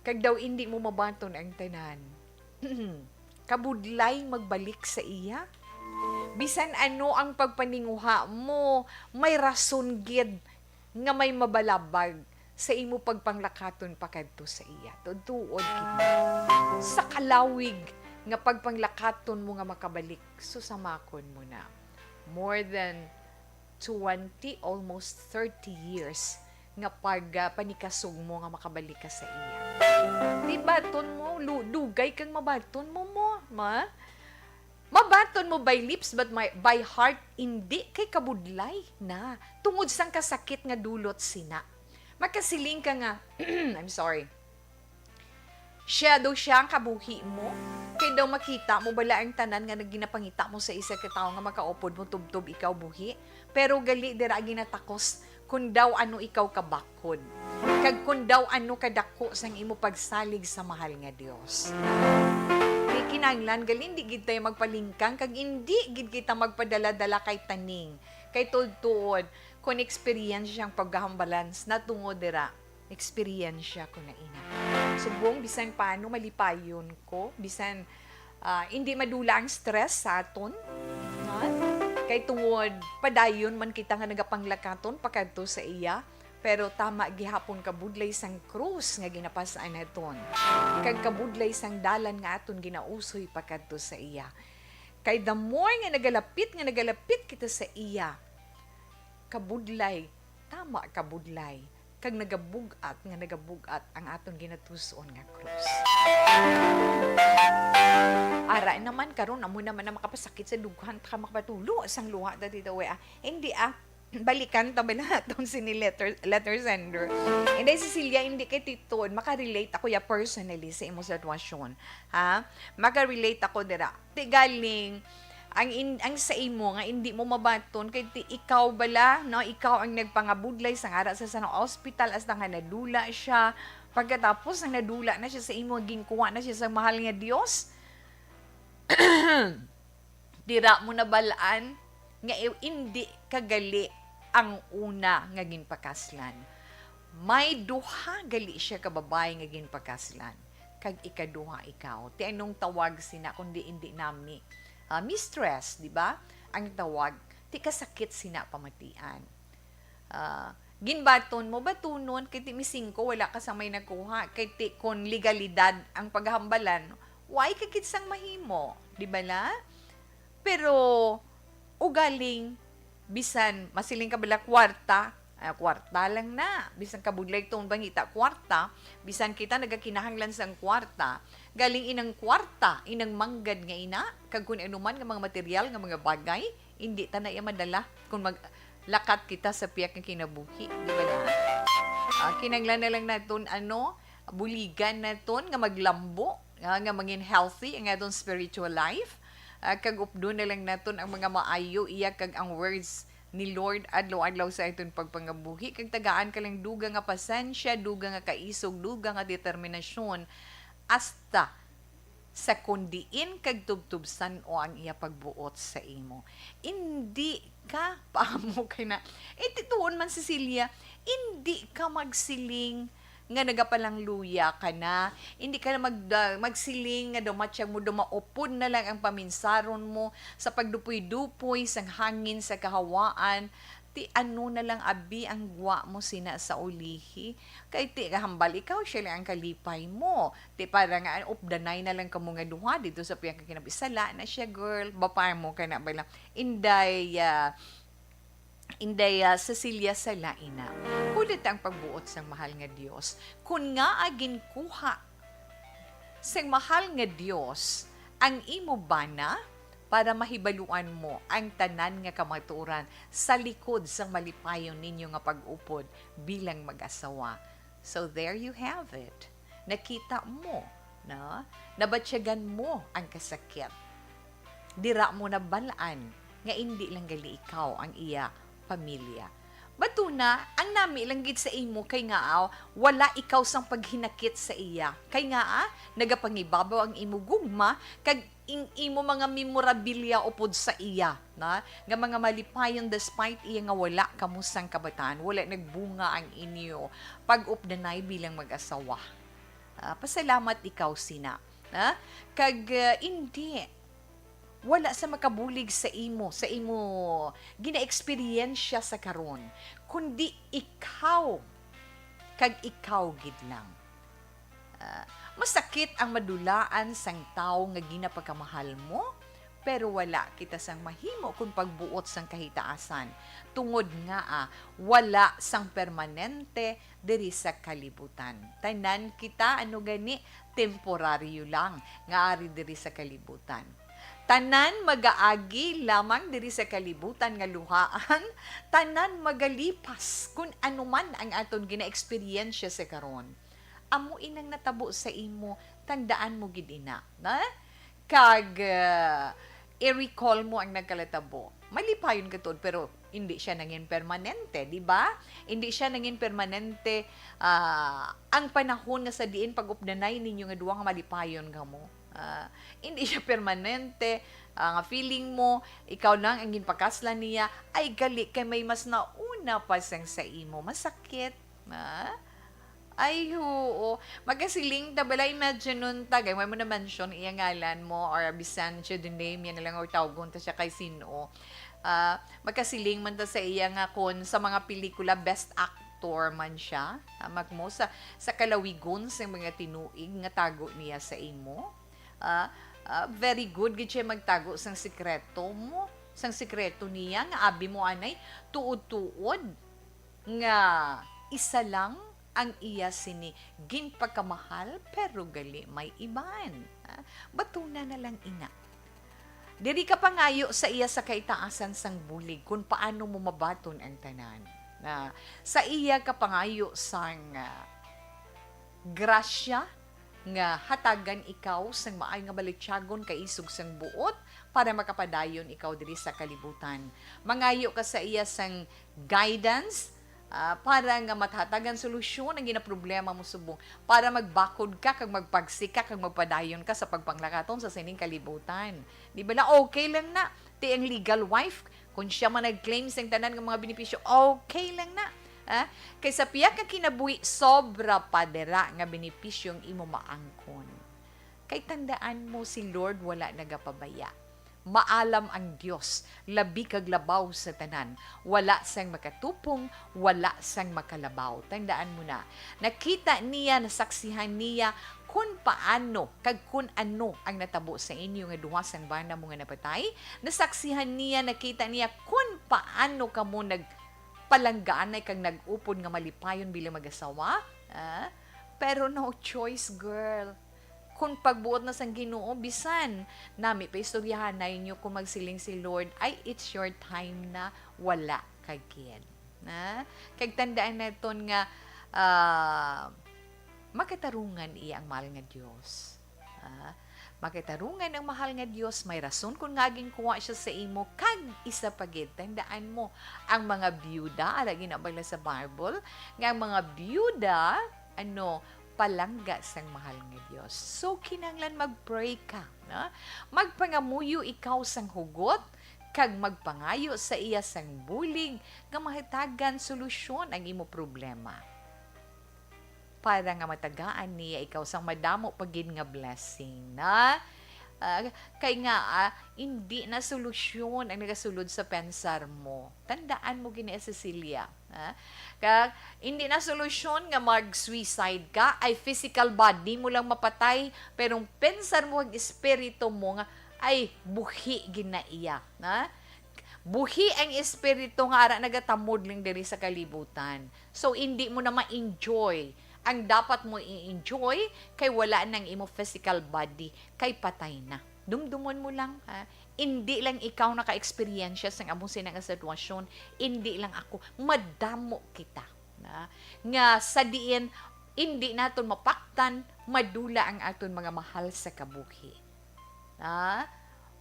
kag daw hindi mo mabanton ang tanan, kabudlay magbalik sa iya. Bisan ano ang pagpaninguha mo, may rason gid nga may mabalabag sa imo pagpanglakaton pakadto sa iya. Tutuod kita. Sa kalawig nga pagpanglakaton mo nga makabalik, susamakon mo na. More than 20, almost 30 years nga panikasog mo nga makabalik ka sa iya. Di baton mo, dugay kang mabaton mo. Mabaton mo by lips but by heart hindi kay kabudlay na. Tungod sang kasakit nga dulot sina. Makasiling ka nga, I'm sorry, siya ang kabuhi mo, kaya daw makita mo bala ang tanan nga ginapangita mo sa isa katao nga makaupod mo tubtob ikaw buhi, pero gali dira ginatakos kung daw ano ikaw kabakod, kag kung daw ano kadako sang imo pagsalig sa mahal nga Dios. Di kinahanglan gali hindi gid tayo magpalingkang, kag hindi gid kita magpadala-dala kay taning, kay tuod kung experience siyang paghahambalans na tungod dira, experience siya ko na ina. Subong, bisan paano malipayon ko, bisan hindi madula ang stress sa aton, kay tungod, padayon man kita nga nagapanglakaton, pakadto sa iya, pero tama gihapon kabudlay sang krus nga ginapasaan naton. Kag kabudlay sang dalan nga aton ginausoy pakadto sa iya. Kay the more nga nagalapit kita sa iya, kabudlay, tama kabudlay, kag nagabugat ang aton ginatuson nga krus. Ara naman karon amo naman na makapasakit sa dughan ta makapatulo sang luha dati daw hindi balikan ta bala ton sini letter sender. Inday Cecilia, hindi kay titod makarelate ako ya personally sa imo sitwasyon. Makarelate ako dira. Ti galing ang sa imo nga hindi mo mabaton kay ikaw bala no, ikaw ang nagpangabudlay sa ara sa sanang hospital as nga nadula siya, pagkatapos ang nadula na siya sa imo ginkuha na siya sa mahal nga Dios. Dira mo na balaan nga hindi kagali ang una nga ginpakaslan. May duha gali siya ka babae nga ginpakaslan. Kag ikaduha ikaw. Ti anong tawag sina kundi hindi nami. Mistress, di ba? Ang tawag, ti kasakit sina pamatian. Ginbaton mo batunon kay ti misingko wala ka sa may nakuha kay ti kon legalidad ang paghambalan why kakitsang mahimo, di ba na? Pero ugaling bisan masiling ka bala kwarta lang na. Bisan kabudlay tong bangita kwarta, bisan kita nagakinahanglan sang kwarta, galing inang kwarta, inang manggad nga ina, kag kun anuman nga mga material nga mga bagay, hindi ta na iya madala kung lakat kita sa piyak nga kinabuhi, di ba na? Kinanglan na lang naton buligan naton nga maglambo, nga maging healthy ang aton spiritual life. Kag updo na lang naton ang mga maayo iya kag ang words ni Lord adlaw-adlaw sa iton pagpangabuhi kag tagaan ka lang duga nga pasensya, duga nga kaisog, duga nga determinasyon hasta sa kundiin kag tubtubsan o ang iya pagbuot sa imo. Hindi ka paamo kay na tuon man Cecilia, hindi ka magsiling nga nagapalang luya ka na, hindi ka na magsiling nga dumatsyag mo, dumaupod na lang ang paminsaron mo sa pagdupoy-dupoy, sang hangin, sa kahawaan, ti ano na lang abi ang gwa mo sina sa ulihi, kay ti kahambal ikaw, siya lang ang kalipay mo, ti parang updanay na lang ka mo nga duha, dito sa piyang kakinabisala na siya girl, bapay mo ka na ba lang, Inday Cecilia Salaina. Kulit ang pagbuot sang mahal nga Dios. Kung nga agin kuha sang mahal nga Dios ang imo bana para mahibaluan mo ang tanan nga kamaturan sa likod sang malipayon ninyo nga pag-upod bilang mag-asawa. So there you have it. Nakita mo, na nabatsyagan mo ang kasakit. Dira mo na balaan nga hindi lang gali ikaw ang iya pamilya. Batuna, ang nami lang gid sa imo kay nga wala ikaw sang paghinakit sa iya. Kay nga nagapangibabaw ang imo gugma kag imo mga memorabilia upod sa iya, na nga mga malipayon despite iya nga wala kamusang kabataan, wala nagbunga ang inyo pag-updanay bilang mag-asawa. Pasalamat ikaw sina. Kag hindi wala sa makabulig sa imo gina-eksperyensya sa karon, kundi ikaw, kag ikaw gid lang. Masakit ang madulaan sang tao nga ginapagkamahal mo, pero wala kita sang mahimo kung pagbuot sang kahitaasan. Tungod nga wala sang permanente diri sa kalibutan. Tanan kita gani temporaryo lang nga ari diri sa kalibutan. Tanan magaagi lamang diri sa kalibutan nga luhaan, tanan magalipas kung anuman ang aton gina-eksperyensya sa karon. Amo inang natabo sa imo, tandaan mo gid ina, na? Kag i-recall mo ang nagkalatabo. Malipayon ka tod, pero hindi siya naging permanente, di ba? Hindi siya naging permanente ang panahon nga sa diin pag-updanay ninyo nga duwa nga malipayon ka mo. Hindi siya permanente, nga feeling mo ikaw lang ang ginpakaslan niya ay gali kay may mas nauna pa sang sa imo, masakit ay oo, magasiling tabala imagine nun tagay mo na mention iya ngalan mo or bisan siya the name yan na lang or tawgon ta siya kay sino, magkasiling man ta sa iya nga kon sa mga pelikula best actor man siya, magmo sa kalawigon sa mga tinuig nga tago niya sa imo. Very good gid siya magtago sang sikreto mo, sang sikreto niya nga abi mo anay tuod-tuod nga isa lang ang iya sini ginpagkamahal pero gali may iban. Batuna na lang ina. Diri ka pangayo sa iya sa kaitaasan sang bulig kung paano mo mabaton ang tanan. Sa iya ka pangayo sang grasya nga hatagan ikaw sang maay nga balityagon kay isog sang buot para makapadayon ikaw diri sa kalibutan. Mangayo ka sa iya sang guidance para nga mathatagan solusyon ang ginaproblema mo subong, para magbakod ka kag magpagsika kag magpadayon ka sa pagpanglakaton sa sining kalibutan. Di ba na okay lang na ti ang legal wife Kung siya man nag-claim sa tanan ng mga benepisyo, okay lang na. Kaysa piyak ka kinabuhi, sobra pa dira nga benepisyong imo maangkon. Kay tandaan mo si Lord wala nagapabaya. Maalam ang Dios, labi kag labaw sa tanan. Wala sang makatupong, wala sang makalabaw. Tandaan mo na. Nakita niya, nasaksihan niya kung paano, kag kung ano ang natabo sa inyo nga duha sang bana mo nga napatay. Nasaksihan niya, nakita niya kung paano ka mo nagpalanggaan ay kag nag-upod nga malipayon bilang mag-asawa. Pero no choice, girl. Kung pagbuot na sang Ginoo bisan nami pa istoryahan na inyo kung magsiling si Lord ay it's your time na wala kagyan. Kag tandaan naton nga makatarungan iya ang mahal nga Dios. Makatarungan ang mahal nga Dios, may rason kung ngaging kuha siya sa imo kag isa pagid. Tandaan mo ang mga byuda, ala ginabala sa Bible, nga ang mga byuda palangga sang mahal nga Dios. So, kinanglan mag-pray ka. Magpangamuyo ikaw sang hugot, kag magpangayo sa iya sang bulig, nga mahitagan solusyon ang imo problema. Para nga matagaan niya ikaw sang madamo pagin nga blessing. Kay nga, hindi na solusyon ang nagasulod sa pensar mo. Tandaan mo gina Cecilia. Kaya hindi na solusyon nga mag-suicide ka, ay physical body mo lang mapatay, pero ang pensar mo, ang espiritu mo nga, ay buhi ginaiya. Buhi ang espiritu nga ara nagatamod lang diri sa kalibutan. So, hindi mo na ma-enjoy ang dapat mo i-enjoy kay wala nang imo physical body, kay patay na. Dumdumon mo lang, hindi lang ikaw naka-experiensya sa amusin ng sitwasyon, hindi lang ako, madamo kita. Nga sa diin, hindi naton mapaktan, madula ang aton mga mahal sa kabuhi.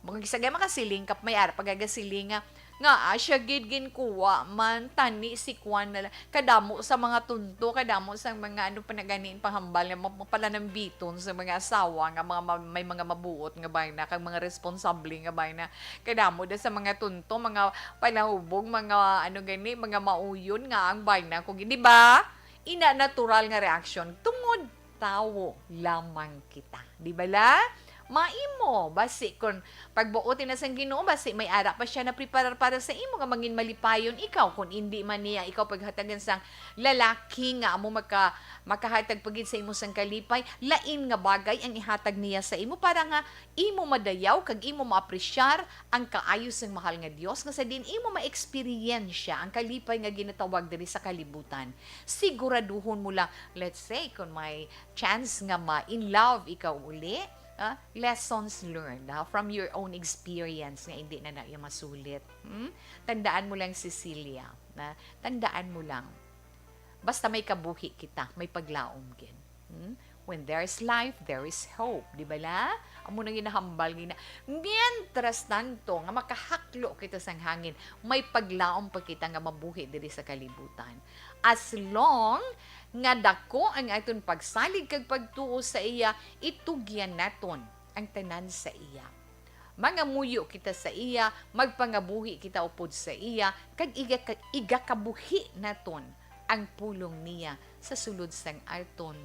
Mga gisagay makasiling, kap may ara, pagagasiling nga siya gid kuwa man tani si Kwan na kadamo sa mga tunto, kadamo sa mga panaganiin panghambal nga mapalanang biton sa mga asawa nga may mga mabuot nga bay na kag mga responsable nga bay na kadamo da sa mga tunto, mga palahubog, mga mga mauyon nga ang bay na kung di ba ina natural nga reaction tungod tawo lamang kita, di ba la? Maimo, basi kung pagbuotin na sang Ginoo, basi may ara pa siya na preparar para sa imo nga mangin malipayon ikaw kung hindi man niya ikaw paghatagan sang lalaki nga amo makahatag pagid sa imo sang kalipay, lain nga bagay ang ihatag niya sa imo para nga imo madayaw kag imo maapresyar ang kaayos sang mahal nga Dios nga sa din imo ma-experience ang kalipay nga ginatawag diri sa kalibutan. Siguraduhon mo lang, let's say kung may chance nga ma-in love ikaw uli, lessons learned from your own experience nga hindi na yung masulit. Tandaan mo lang, Cecilia. Tandaan mo lang. Basta may kabuhi kita, may paglaom gin. When there's life, there is hope. Di ba la? Amo nang ginahambal gina. Mientras tanto, nga makahaklo kita sang hangin, may paglaom pa kita nga mabuhi diri sa kalibutan. As long nga dako ang aton pagsalig kag pagtuo sa iya, itugyan naton ang tanan sa iya. Mangamuyo kita sa iya, magpangabuhi kita upod sa iya, kag igakabuhi naton ang pulong niya sa sulod sang aton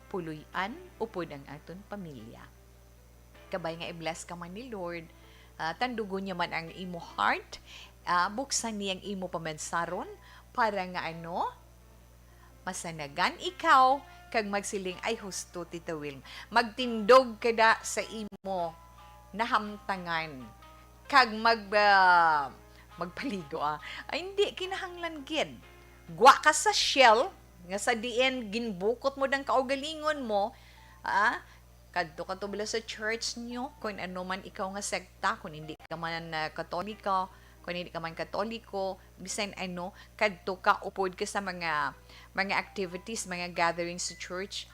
puluyan upod ang aton pamilya. Kabay nga i-bless ka man ni Lord, tandugon niya man ang imo heart, buksan niyang imo pamansaron para nga masanagan ikaw kag magsiling ay husto Tita Wilm. Magtindog kada sa imo nahamtangan kag magpaligo ay hindi kinahanglan gid. Gwa ka sa shell nga sa diin ginbukot mo dang kaugalingon mo, kadto ka tubla sa church nyo, kung ano man ikaw nga sekta, kung hindi ka man Katolika, kung hindi ka man Katoliko, bisan kadto ka upod ka sa mga activities, mga gatherings sa church,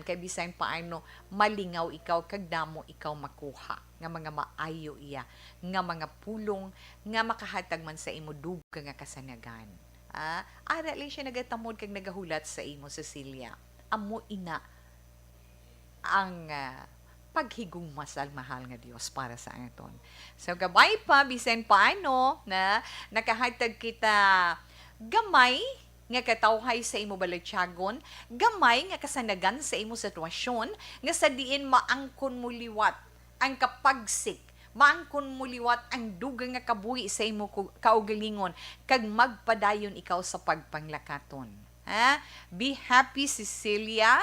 kay bisan paano malingaw ikaw, kag damo ikaw makuha, nga mga maayo iya, nga mga pulong, nga makahatag man sa imo duga nga kasanagan. Ara lang siya nagatamod kag nagahulat sa imo, Cecilia. Amo ina ang paghigugmasal mahal nga Dios para sa aton. So gabay pa bisan paano na nakahatag kita gamay nga katawhay sa imo balatyagon, gamay nga kasanagan sa imo sitwasyon, nga sa diin maangkon mo liwat ang kapagsik, maangkon mo liwat ang dugang nga kabuhi sa imo kaugalingon, kag magpadayon ikaw sa pagpanglakaton. Ha? Be happy, Cecilia.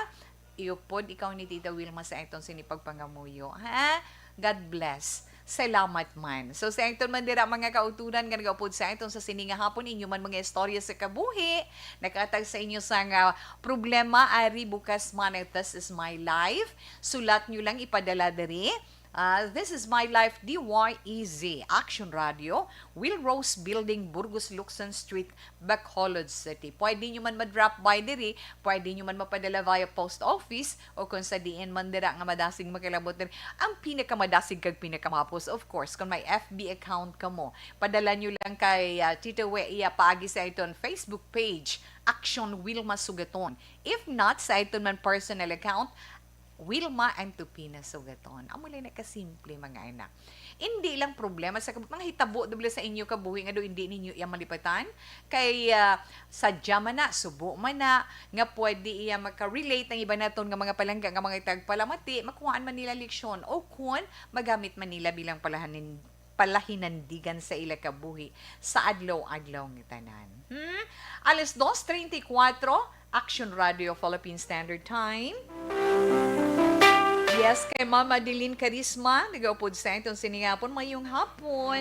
Iupod ikaw ni Tita Wilma sa itong sinipagpangamuyo. Ha? God bless. Salamat man. So sa itong mandira mga kauturan nga nagaupod sa itong sa sininga hapon, inyo man mga istorya sa kabuhi, nakatag sa inyo sa nga problema, ari bukas man, this is my life. Sulat nyo lang ipadala diri. This is my life, DYEZ, Action Radio, Will Rose Building, Burgos Luxon Street, Bacolod City. Pwede nyo man ma-drop by diri, pwede nyo man mapadala via post office, o kung sa diin man dira nga madasig makilabot diri. Ang pinakamadasig kag pinakamapos, of course, kung may FB account ka mo, padala nyo lang kay Tita Wea paagi sa iton Facebook page, Action Wilma Sugaton. If not, sa iton man personal account, Wilma Antupina Sugaton. Amulay na kasimple mga anak. Hindi lang problema sa mga hitabo dubla sa inyo kabuhi nga do hindi ninyo iya malipatan kay sadya man na, subo man na nga pwede iya maka-relate ang iba naton nga mga palangga nga mga tagpalamati, makuhaan man nila leksyon o kun magamit man nila bilang palahinandigan sa ila kabuhi sa adlaw-adlaw ng tanan. Alas 2:34, Action Radio Philippine Standard Time. Yes, kay Ma'am Madeline Carisma, nag-upod sa itong siningapon, mayong hapon.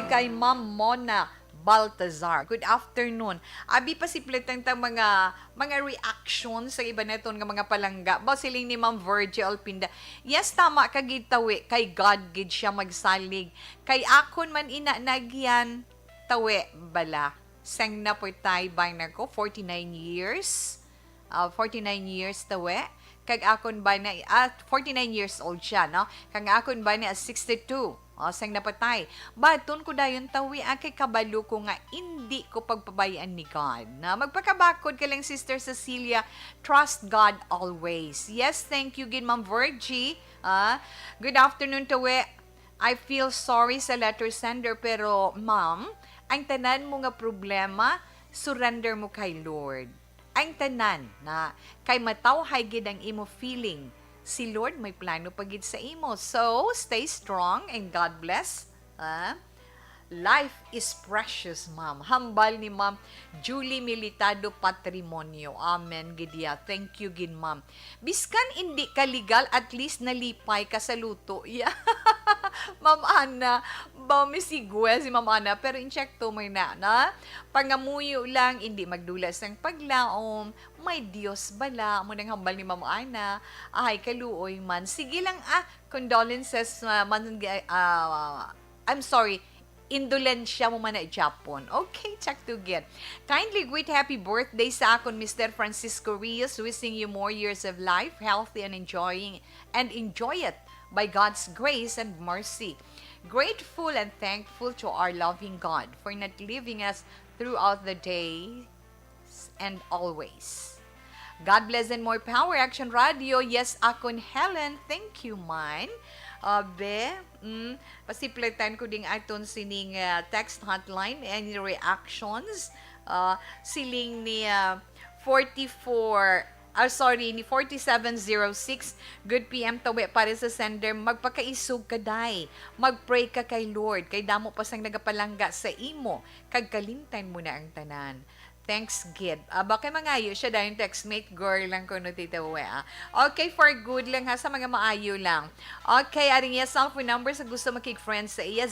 Kay Ma'am Mona Baltazar. Good afternoon. Abi pa si plitang mga reactions sa iba neton nga mga palangga. Ba siling ni Ma'am Virgil Alpinda. Yes, tama kagid tawi. Kay God gid siya magsalig. Kay akon man ina nagyan tawi bala. Sang na po tay bang nako 49 years. 49 years tawi. Kag akon ba na 49 years old siya, no? Kag akon ba na 62. Sang napatay. Baton ko dayon tawi kay kabalo ko nga hindi ko pagpabayaan ni God. Na magpakabakod ka lang Sister Cecilia. Trust God always. Yes, thank you gid Ma'am Virgie. Good afternoon tawi. I feel sorry sa letter sender pero ma'am, ang tanan mo nga problema, surrender mo kay Lord. Ang tanan na kay matawhay gid ang imo feeling, si Lord may plano pagid sa imo. So, stay strong and God bless. Life is precious, ma'am. Hambal ni Ma'am Julie Militado Patrimonio. Amen, gidya. Thank you, gin, ma'am. Biskan hindi ka legal, at least nalipay ka sa luto. Yeah. Ma'am Ana, ba misigwe si Ma'am Ana, pero in-check to may na. Pangamuyo lang, hindi magdulas ng paglaom. May Diyos bala. Munang hambal ni Ma'am Ana. Ay, kaluoy man. Sige lang, condolences, I'm sorry, indulensya mo man na Japon. Okay, check to get. Kindly greet happy birthday sa akon Mr. Francisco Rios, wishing you more years of life, healthy and enjoy it by God's grace and mercy. Grateful and thankful to our loving God for not leaving us throughout the day and always. God bless and more power. Action Radio. Yes, akon Helen. Thank you, man. Pasipletan ko ding aton sining text hotline and reactions. Siling ni 4706. Good PM tawi para sa sender. Magpakaisog ka day. Magpray ka kay Lord. Kay damo pa sang nagapalangga sa imo. Kagkalimtan mo na ang tanan. Thanks, Gid. Baka mangayo siya dahil textmate girl lang ko no Tita Wea. Okay, for good lang ha, sa mga maayo lang. Okay, aring iya cellphone number sa gusto makik-friends sa iya,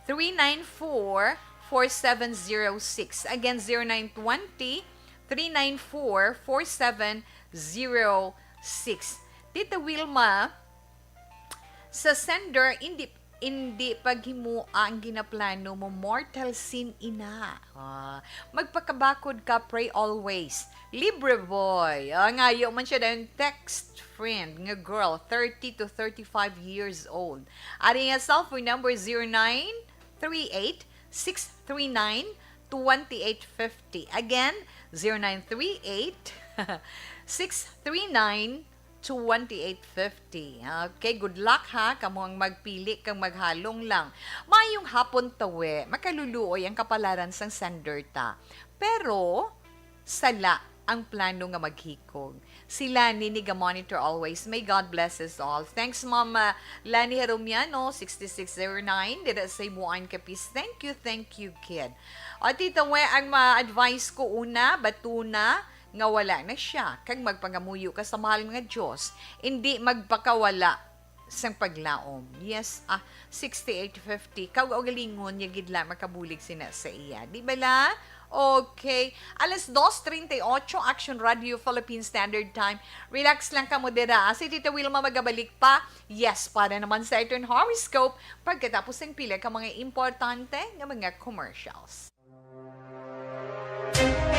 0920-394-4706. Again, 0920-394-4706. Tita Wilma, sa sender, hindi paghimo ang ginaplano mo, mortal sin ina. Magpakabakod ka, pray always. Libre boy. Ngayo man siya dahil text friend, nga girl, 30 to 35 years old. Ari nga cellphone number 0938-639-2850. Again, 0938-639-2850. 2850. Okay, good luck ha. Kamo ang magpili kang maghalong lang. Mayong hapon tawe, makaluluoy ang kapalaran sang sender ta. Pero, sala ang plano nga maghikog. Si Lani ni monitor always. May God bless us all. Thanks, Ma'am Lani Heromiano, 6609. Dida sa Buwan Kapis. Thank you, kid. O, tita we, ang ma-advise ko una, batuna, nga wala na siya. Kag magpangamuyo ka sa mahal nga Diyos. Hindi magpakawala sang paglaom. Yes, 6850. Kag o galingon, yagidla makabulig sina sa iya. Di ba la? Okay. Alas 2:38, Action Radio Philippine Standard Time. Relax lang ka mo dira. Si Tita Wilma magabalik pa. Yes, para naman sa ito horoscope pagkatapos ng pila ka mga importante nga mga commercials.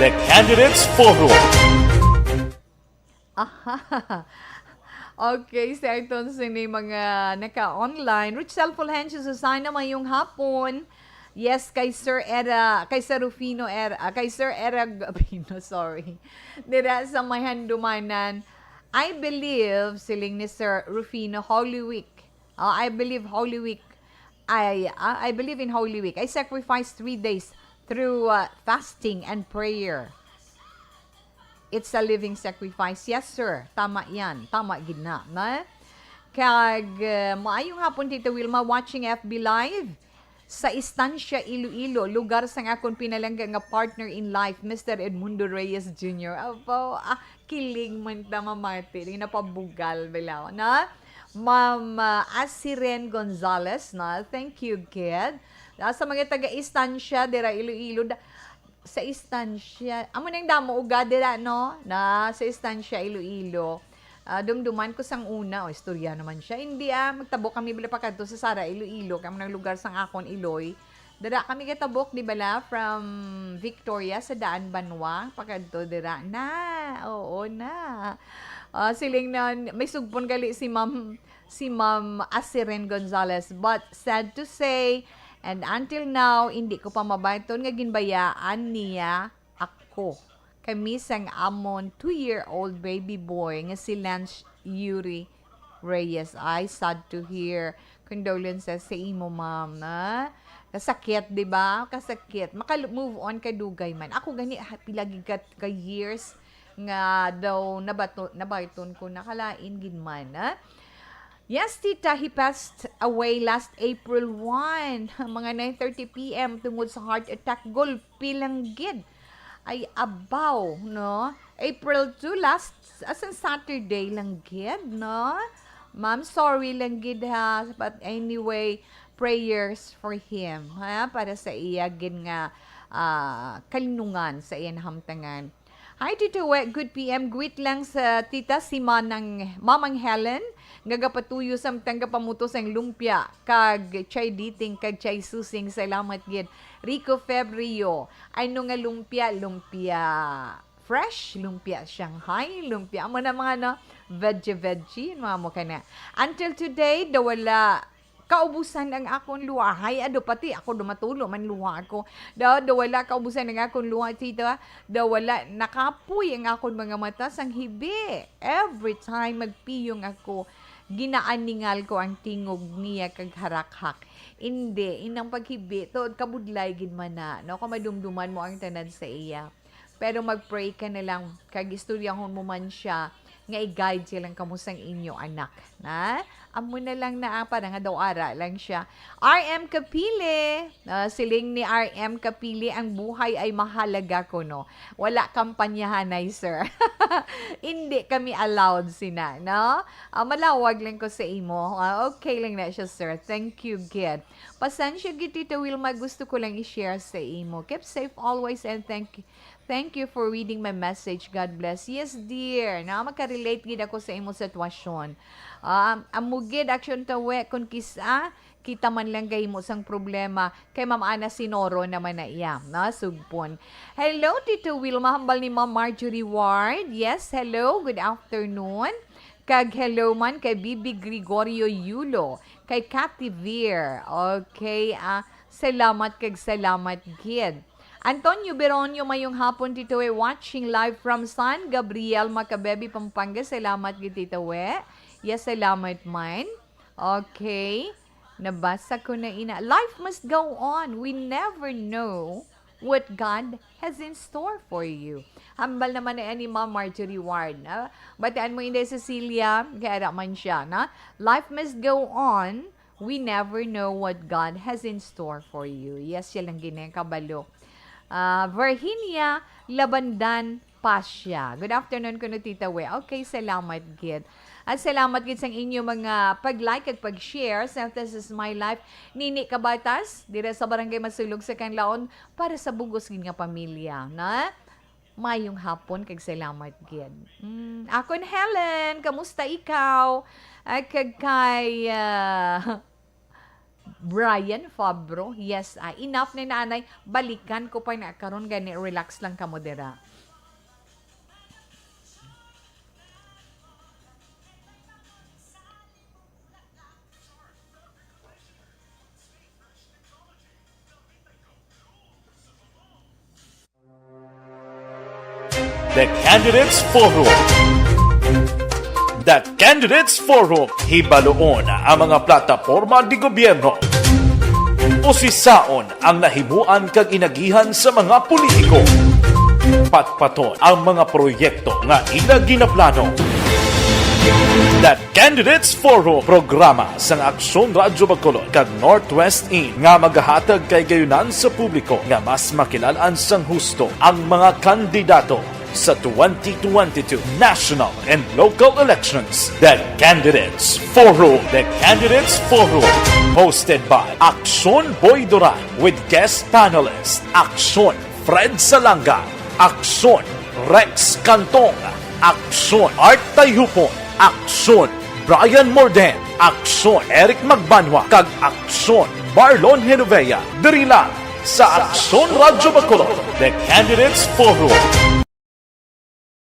The Candidates Forum. Okay, sa ito sini mga naka-online. Rich Cellphone Hensyo sa sana mayong hapon. Yes, kay Sir Rufino Gabino, sorry. Dira sa may handumanan. I believe, siling ni Sir Rufino, Holy Week. I believe Holy Week. I believe in Holy Week. I sacrifice 3 days through fasting and prayer. It's a living sacrifice. Yes, sir. Tama yan. Tama gina. Na? Kag, maayong hapon, Tita Wilma, watching FB Live sa Estancia, Iloilo, lugar sa akong pinalangga nga partner in life, Mr. Edmundo Reyes Jr. Apo, kiling man tama Martin, napabugal bilaw, na? Ma'am Asiren Gonzalez, na? Thank you, kid. Sa mga taga-Estancia, dira Iloilo, sa Estancia, amo nang damo uga dira, no? Na sa Estancia, Iloilo. Dumduman ko sang una, istorya naman siya. Hindi magtabok kami bila pa kadto sa Sara, Iloilo, kamo ng lugar sang akon Iloy. Dira kami katabok, di bala, from Victoria sa Daan Banwa, pakadto dira. Oo na. Siling na, may sugpon gali si Ma'am Asiren Gonzalez. But sad to say, and until now, hindi ko pa mabayton nga ginbayaan niya ako. Kami sang amon 2-year-old baby boy nga si Lance Yuri Reyes. Ay, sad to hear. Condolences sa imo, ma'am. Na? Kasakit, di ba? Kasakit. Maka-move on ka dugay man. Ako gani, pilagi ka years nga daw nabayton ko nakalain ginman. Yes, tita, he passed away last April 1. Mga 9:30 p.m. tungod sa heart attack. Gulpi lang gid. Ay abaw, no? April 2, last, as in Saturday lang gid, no? Ma'am, sorry lang gid ha. But anyway, prayers for him, ha? Para sa iya gid nga kalinungan sa iyan hamtangan. Hi, Tito We. Good PM. Greet lang sa tita si Mamang Helen. Gagapatuyo sa tangga pamuto sang lumpia. Kag chay diting, kag chay susing. Salamat gid. Rico Febrio. Ano nga lumpia? Lumpia fresh, lumpia Shanghai, lumpia mo na mga veggie, mga mo ka na. Until today, dawala kaubusan ang akong luha. Ado pati ako dumatulo man luha ako. Dawala kaubusan ang akong luha, tita. Dawala nakapoy ang akong mga mata sang hibi. Every time magpiyong ako, ginaaningal ko ang tingog niya kag harakhak. Hindi, inang paghibi, to kabudlay gid man na. No, kung madumduman mo ang tanan sa iya. Pero mag-pray ka na lang, kag istoryahon mo man siya, nga i-guide silang kamusang inyo anak. Na? Amo na lang na para nga daw ara lang siya. RM Kapili. Siling ni RM Kapili, ang buhay ay mahalaga ko, no? Wala kampanyahanay, sir. Hindi kami allowed sina, no? Malawag lang ko sa imo. Okay lang na siya, sir. Thank you, Gid. Pasensya, Gid, Tita Wilma. Gusto ko lang i-share sa imo. Keep safe always and thank you for reading my message. God bless. Yes, dear. Na makarelate gid ako sa imong sitwasyon. Amugid action tawe kun kisa kita man lang kay mo sang problema kay Ma'am Ana Sinoro naman na iya. Na sugpon. Hello, Tito Wilma, hambal ni Ma'am Marjorie Ward. Yes, hello. Good afternoon. Kag hello man kay Bibi Gregorio Yulo, kay Cathy Veer. Okay, salamat kag salamat gid. Antonio Beronio, mayong hapon Tito We, watching live from San Gabriel, Macabebe, Pampanga. Salamat gid Tito We. Yes, salamat man. Okay. Nabasa ko na ina. Life must go on. We never know what God has in store for you. Hambal naman ni Ma'am Marjorie Ward. Bataan mo Inday Cecilia, kaya man siya. Na? Life must go on. We never know what God has in store for you. Yes, yan lang gineng kabalo. Virginia Labandan Pasya. Good afternoon ko no Tita We. Okay, salamat gid. At salamat gid sa inyo mga pag-like at pag-share sa This Is My Life. Nini Kabatas, dire sa Barangay Masulog sa Kanlaon para sa bugos gid nga pamilya, na? Mayong hapon kag salamat gid. Akon Helen, kamusta ikaw? Kag kay Brian Fabro. Yes, enough na nanay. Balikan ko pa na karon gani, relax lang ka mo dira. The Candidates Forum. The Candidates Forum. Hibaloon ang mga plataporma di gobyerno. Usisaon ang nahimuan kag inagihan sa mga politiko. Patpaton ang mga proyekto nga ila ginaplano. The Candidates Forum, programa sang Aksyon Radyo Bacolod kag Northwest In nga magahatag kay gayunan sa publiko nga mas makilalaan sang husto ang mga kandidato sa 2022 national and local elections. The Candidates Forum. The Candidates Forum. Hosted by Aksyon Boy Duran with guest panelists Aksyon Fred Salanga, Aksyon Rex Cantong, Aksyon Art Tayupon, Aksyon Brian Morden, Aksyon Eric Magbanwa, kag Aksyon Marlon Genovea. Diri lang sa Aksyon Radyo Bacolod. The Candidates Forum.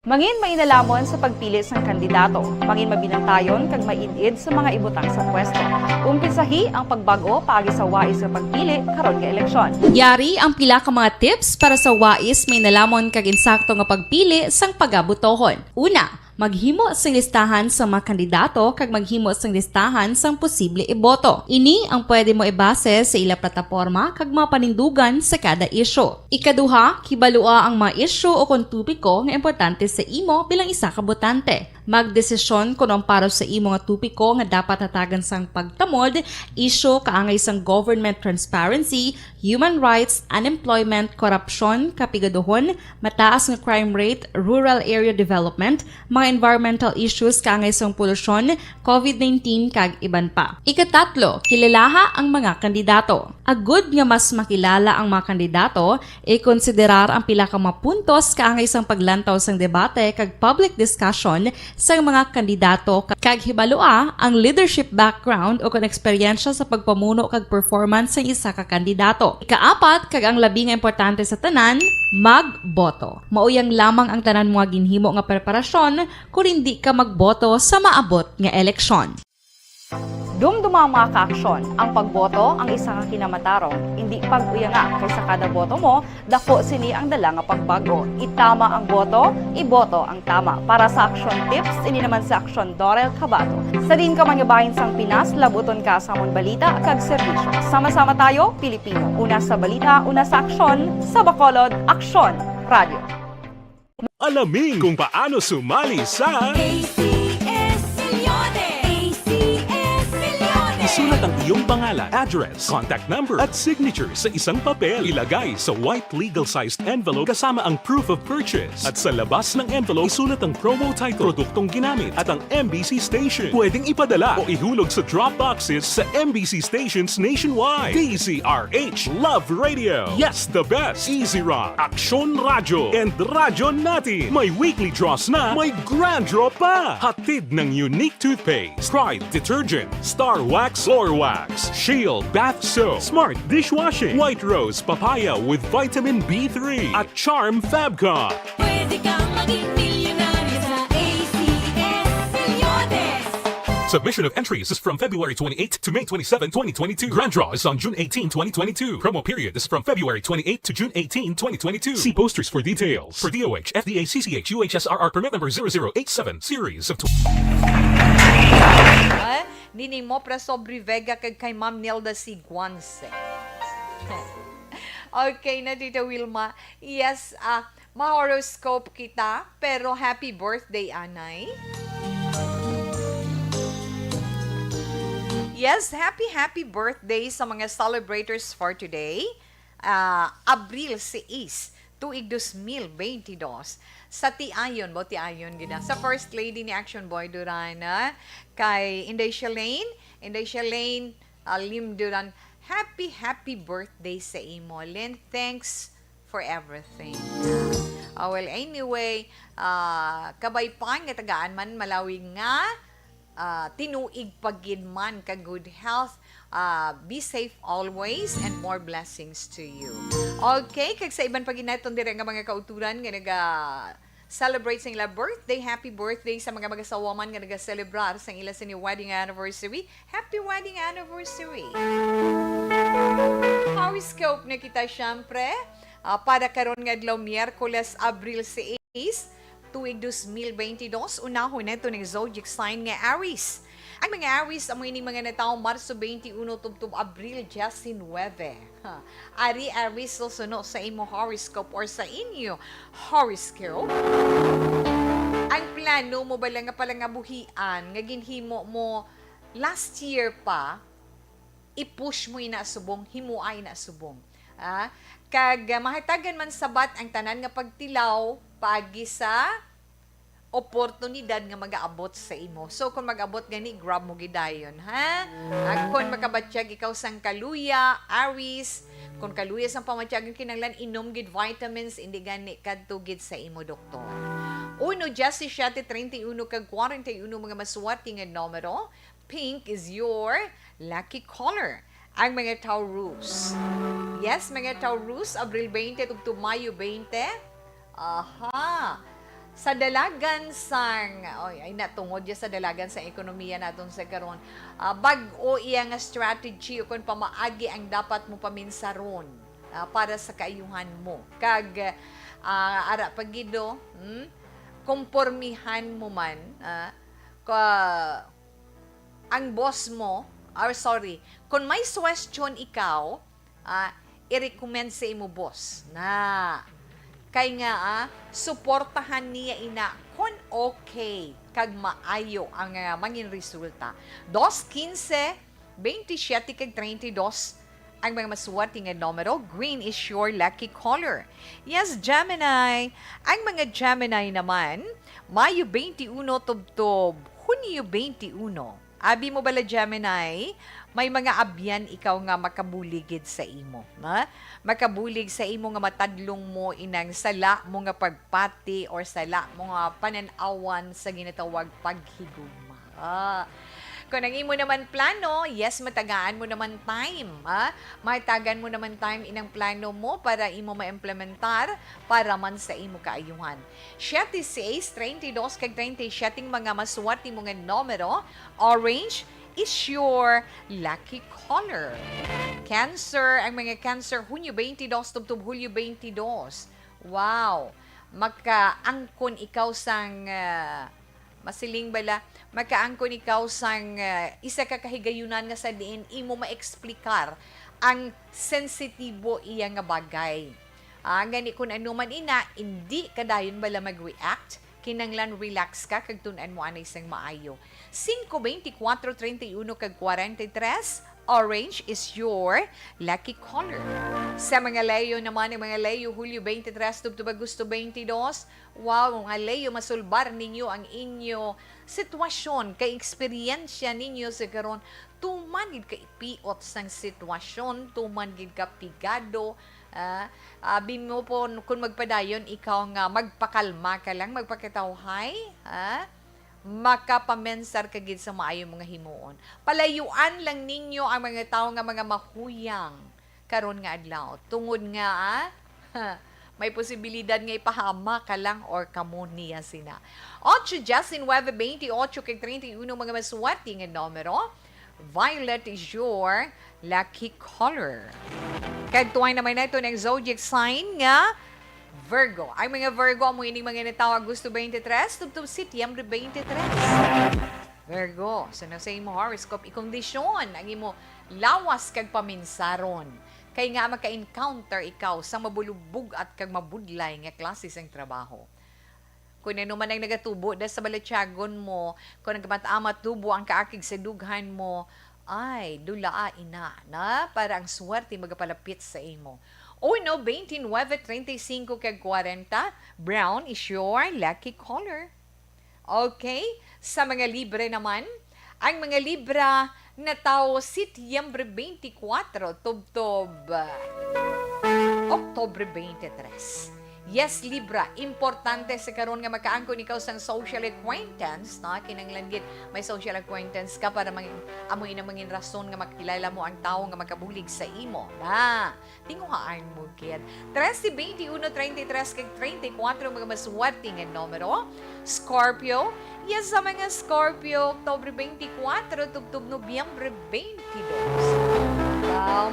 Mangin mainalamon sa pagpili sang kandidato, mangin mabinantayon kag mainid sa mga ibutang sa pwesto. Umpisahi ang pagbago paagi sa wais sa pagpili karon nga eleksyon. Yari ang pila ka mga tips para sa wais may nalamon kag insakto nga pagpili sang pagabutohon. Una, maghimo sang listahan sa mga kandidato kag maghimo sang listahan sang posible iboto. Ini ang pwede mo ibase sa ila plataporma kag mga panindugan sa kada isyu. Ikaduha, kibalua ang mga isyu o kung tupiko nga importante sa imo bilang isa ka botante. Magdesisyon kung ang para sa imo nga tupiko nga dapat hatagan sang pagtamod, isyu kaangay sang government transparency, human rights, unemployment, korupsyon, kapigaduhon, mataas nga crime rate, rural area development, mga environmental issues kaangay sang polusyon, COVID-19 kag iban pa. Ikatatlo, kilalaha ang mga kandidato. Agud nga mas makilala ang mga kandidato, i-konsiderar ang pila ka mga puntos kaangay sang paglantaw sang debate kag public discussion sa mga kandidato kag hibalua ang leadership background o kung eksperyensya sa pagpamuno kag performance sa isa ka kandidato. Ikaapat, kag ang labi nga importante sa tanan, magboto. Mauyang lamang ang tanan mga ginhimo nga preparasyon kung hindi ka magboto sa maabot nga eleksyon. Dumduma mga kaaksyon, ang pagboto ang isa nga kinamatarong, hindi pag-uyanga kaysa kada boto mo, dako sini ang dala nga pagbago. Itama ang boto, iboto ang tama. Para sa action tips, ini naman sa Aksyon Dorel Cabato. Sa din ka mangabahin sang Pinas, labuton ka sa amon balita kag serbisyo. Sama-sama tayo, Pilipino. Una sa balita, una sa aksyon, sa Bacolod, Aksyon Radio. Alamin kung paano sumali sa ACS Milyones! ACS Milyones! Isulat ang iyong pangalan, address, contact number at signature sa isang papel. Ilagay sa white legal-sized envelope kasama ang proof of purchase. At sa labas ng envelope, isulat ang promo title, produktong ginamit at ang MBC station. Pwedeng ipadala o ihulog sa drop boxes sa MBC stations nationwide. DZRH Love Radio. Yes, the best. Easy Rock, Aksyon Radyo, and Radyo Natin. May weekly draws na, may grand draw pa. Hatid ng unique toothpaste, Pride Detergent, Star Wax Floor Wax, Shield Bath Soap, Smart Dishwashing, White Rose Papaya with Vitamin B3 at Charm Fabcon. Pwede kang maging milyonaryo sa ACS Milyones! Submission of entries is from February 28 to May 27, 2022. Grand draw is on June 18, 2022. Promo period is from February 28 to June 18, 2022. See posters for details. For DOH, FDA, CCH, UHSRR permit number 0087, series of Nini mo pra sobre Vega kag kay Ma'am Nelda Siguanse. Okay na, Tita Wilma. Yes, ma-horoscope kita, pero happy birthday, Anay. Yes, happy birthday sa mga celebrators for today. Abril 6, tuig 2022. Sa Tiayon, Tiayon gina. Sa First Lady ni Action Boy Durana, kay Inday Shalane, Lim Duran, happy birthday sa imo. Len, thanks for everything. Well, anyway, kabay pa nga tagaan man malawi nga, tinuig pagid man ka good health. Be safe always and more blessings to you. Okay, kag sa iban paginaton dire nga mga kauturan nga celebrate sa ila birthday, happy birthday sa mga mag-asawa man nga naga-celebrar sa ila sa wedding anniversary. Happy wedding anniversary! Horoscope na kita syempre para karon nga adlaw Miyerkules, Abril 6, tuig 2022, unahon na ito ng zodiac sign nga Aries. Ang mga Aries, amoy ni mga nataong Marso 21, tubtub Abril 19. Ari Aries, susunod sa imo horoscope or sa inyo horoscope. Ang plano mo ba lang nga pala nga buhian, nga ginhimo mo last year pa, i-push mo inasubong, himuay inasubong. Kag mahatagan man sabat ang tanan nga pagtilaw, pagi sa oportunidad nga mag-aabot sa imo. So, kung mag-abot gani, grab mo gidayon, ha? Kung makabatsyag ikaw sang kaluya, Aries, kung kaluya sang pamatyag kinanglan, inom gid vitamins, hindi gani kadtugid sa imo doktor. 1, 17, 31, kag 41 mga maswati nga numero. Pink is your lucky color. Ang mga Taurus. Yes, mga Taurus, Abril 20 to Mayo 20. Aha. Sa dalagan sang natungod ya sa dalagan sa ekonomiya naton sa karon, bag-o iya nga strategy o kung pamaagi ang dapat mo paminsaron para sa kaayuhan mo. Kag ara pagido, kompormihan mo man ang boss mo, kung may question ikaw, i-recommend sa imo boss na kay nga suportahan niya ina kung okay kag maayo ang mangin resulta. 2, 15, 27 kag 32 ang mga masuwati nga numero. Green is your lucky color. Yes, Gemini. Ang mga Gemini naman, Mayo 21 tubtob, Hunyo 21. Abi mo bala Gemini, may mga abyan ikaw nga makabuligid sa imo. Makabulig sa imo nga matadlong mo inang sala mo nga pagpati or sala mo nga pananawan sa ginatawag paghigugma. Kung ang imo naman plano, yes, matagaan mo naman time. Matagan mo naman time inang plano mo para imo ma-implementar para man sa imo kaayuhan. 76, 32, kag 37 mga maswati mo nga numero. Orange is your lucky color. Cancer, ang mga Cancer, Hunyo 22, tubtub Hulyo 22. Wow! Makaangkon ikaw sang masiling bala, makaangkon ikaw sang isa ka kahigayunan nga sa diin imo ma-eksplikar ang sensitibo iya nga bagay. Gani kun ano man ina, hindi kadayon bala mag-react, kinanglan relax ka kag tun-an mo anay sang maayo. 5, 24, 31 kag 43. Orange is your lucky color. Sa mga Leo naman, ang mga Leo, Hulyo 23, tubtub Agosto 22. Wow, mga Leo, masulbar ninyo ang inyo sitwasyon, kay eksperyensya ninyo sa karon. Tumanid ka ipiot sang sitwasyon, tumanid ka pigado. Abi mo po, kung magpadayon, ikaw nga magpakalma ka lang, magpakitawhay, makapamensar ka gid sa maayo mga himuon. Palayuan lang ninyo ang mga tao nga mga mahuyang karon nga adlaw. Tungod nga may posibilidad nga ipahama ka lang or kamo niya sina. 8, Justin 9, 28 kay 31 mga maswerte nga numero. Violet is your lucky color. Kagtuway naman na ito ng zodiac sign nga Virgo. Ay mga Virgo, mo ining mga natawag gusto 23, tubtub Setyembre 23. Virgo, so na sa imo horoscope, ikondisyon ang imo lawas kag paminsaron. Kay nga maka-encounter ikaw sa mabulubog at kag mabudlay nga klase sang trabaho. Kung ano man ang nagatubo dahil sa balatyagon mo, kung nagkamatamat tubo ang kaakig sa dughan mo, ay, dulaa ina na para ang swerte magapalapit sa imo. 1, 29, 35 kag 40, brown is your lucky color. Okay? Sa mga libre naman, ang mga libra na tao Setyembre 24, tubtob Oktobre 23. Yes, Libra, importante sa karon nga makaangkon ikaw sang social acquaintance, na kinanglan gid may social acquaintance ka para amoy na mangin rason nga makilala mo ang tao nga makabulig sa imo. Na, tinguhaan mo kid. 13, 21, 33 kag 34 mga maswerte nga numero. Scorpio, yes sa mga Scorpio, Oktobre 24 tubtob Nobyembre 22.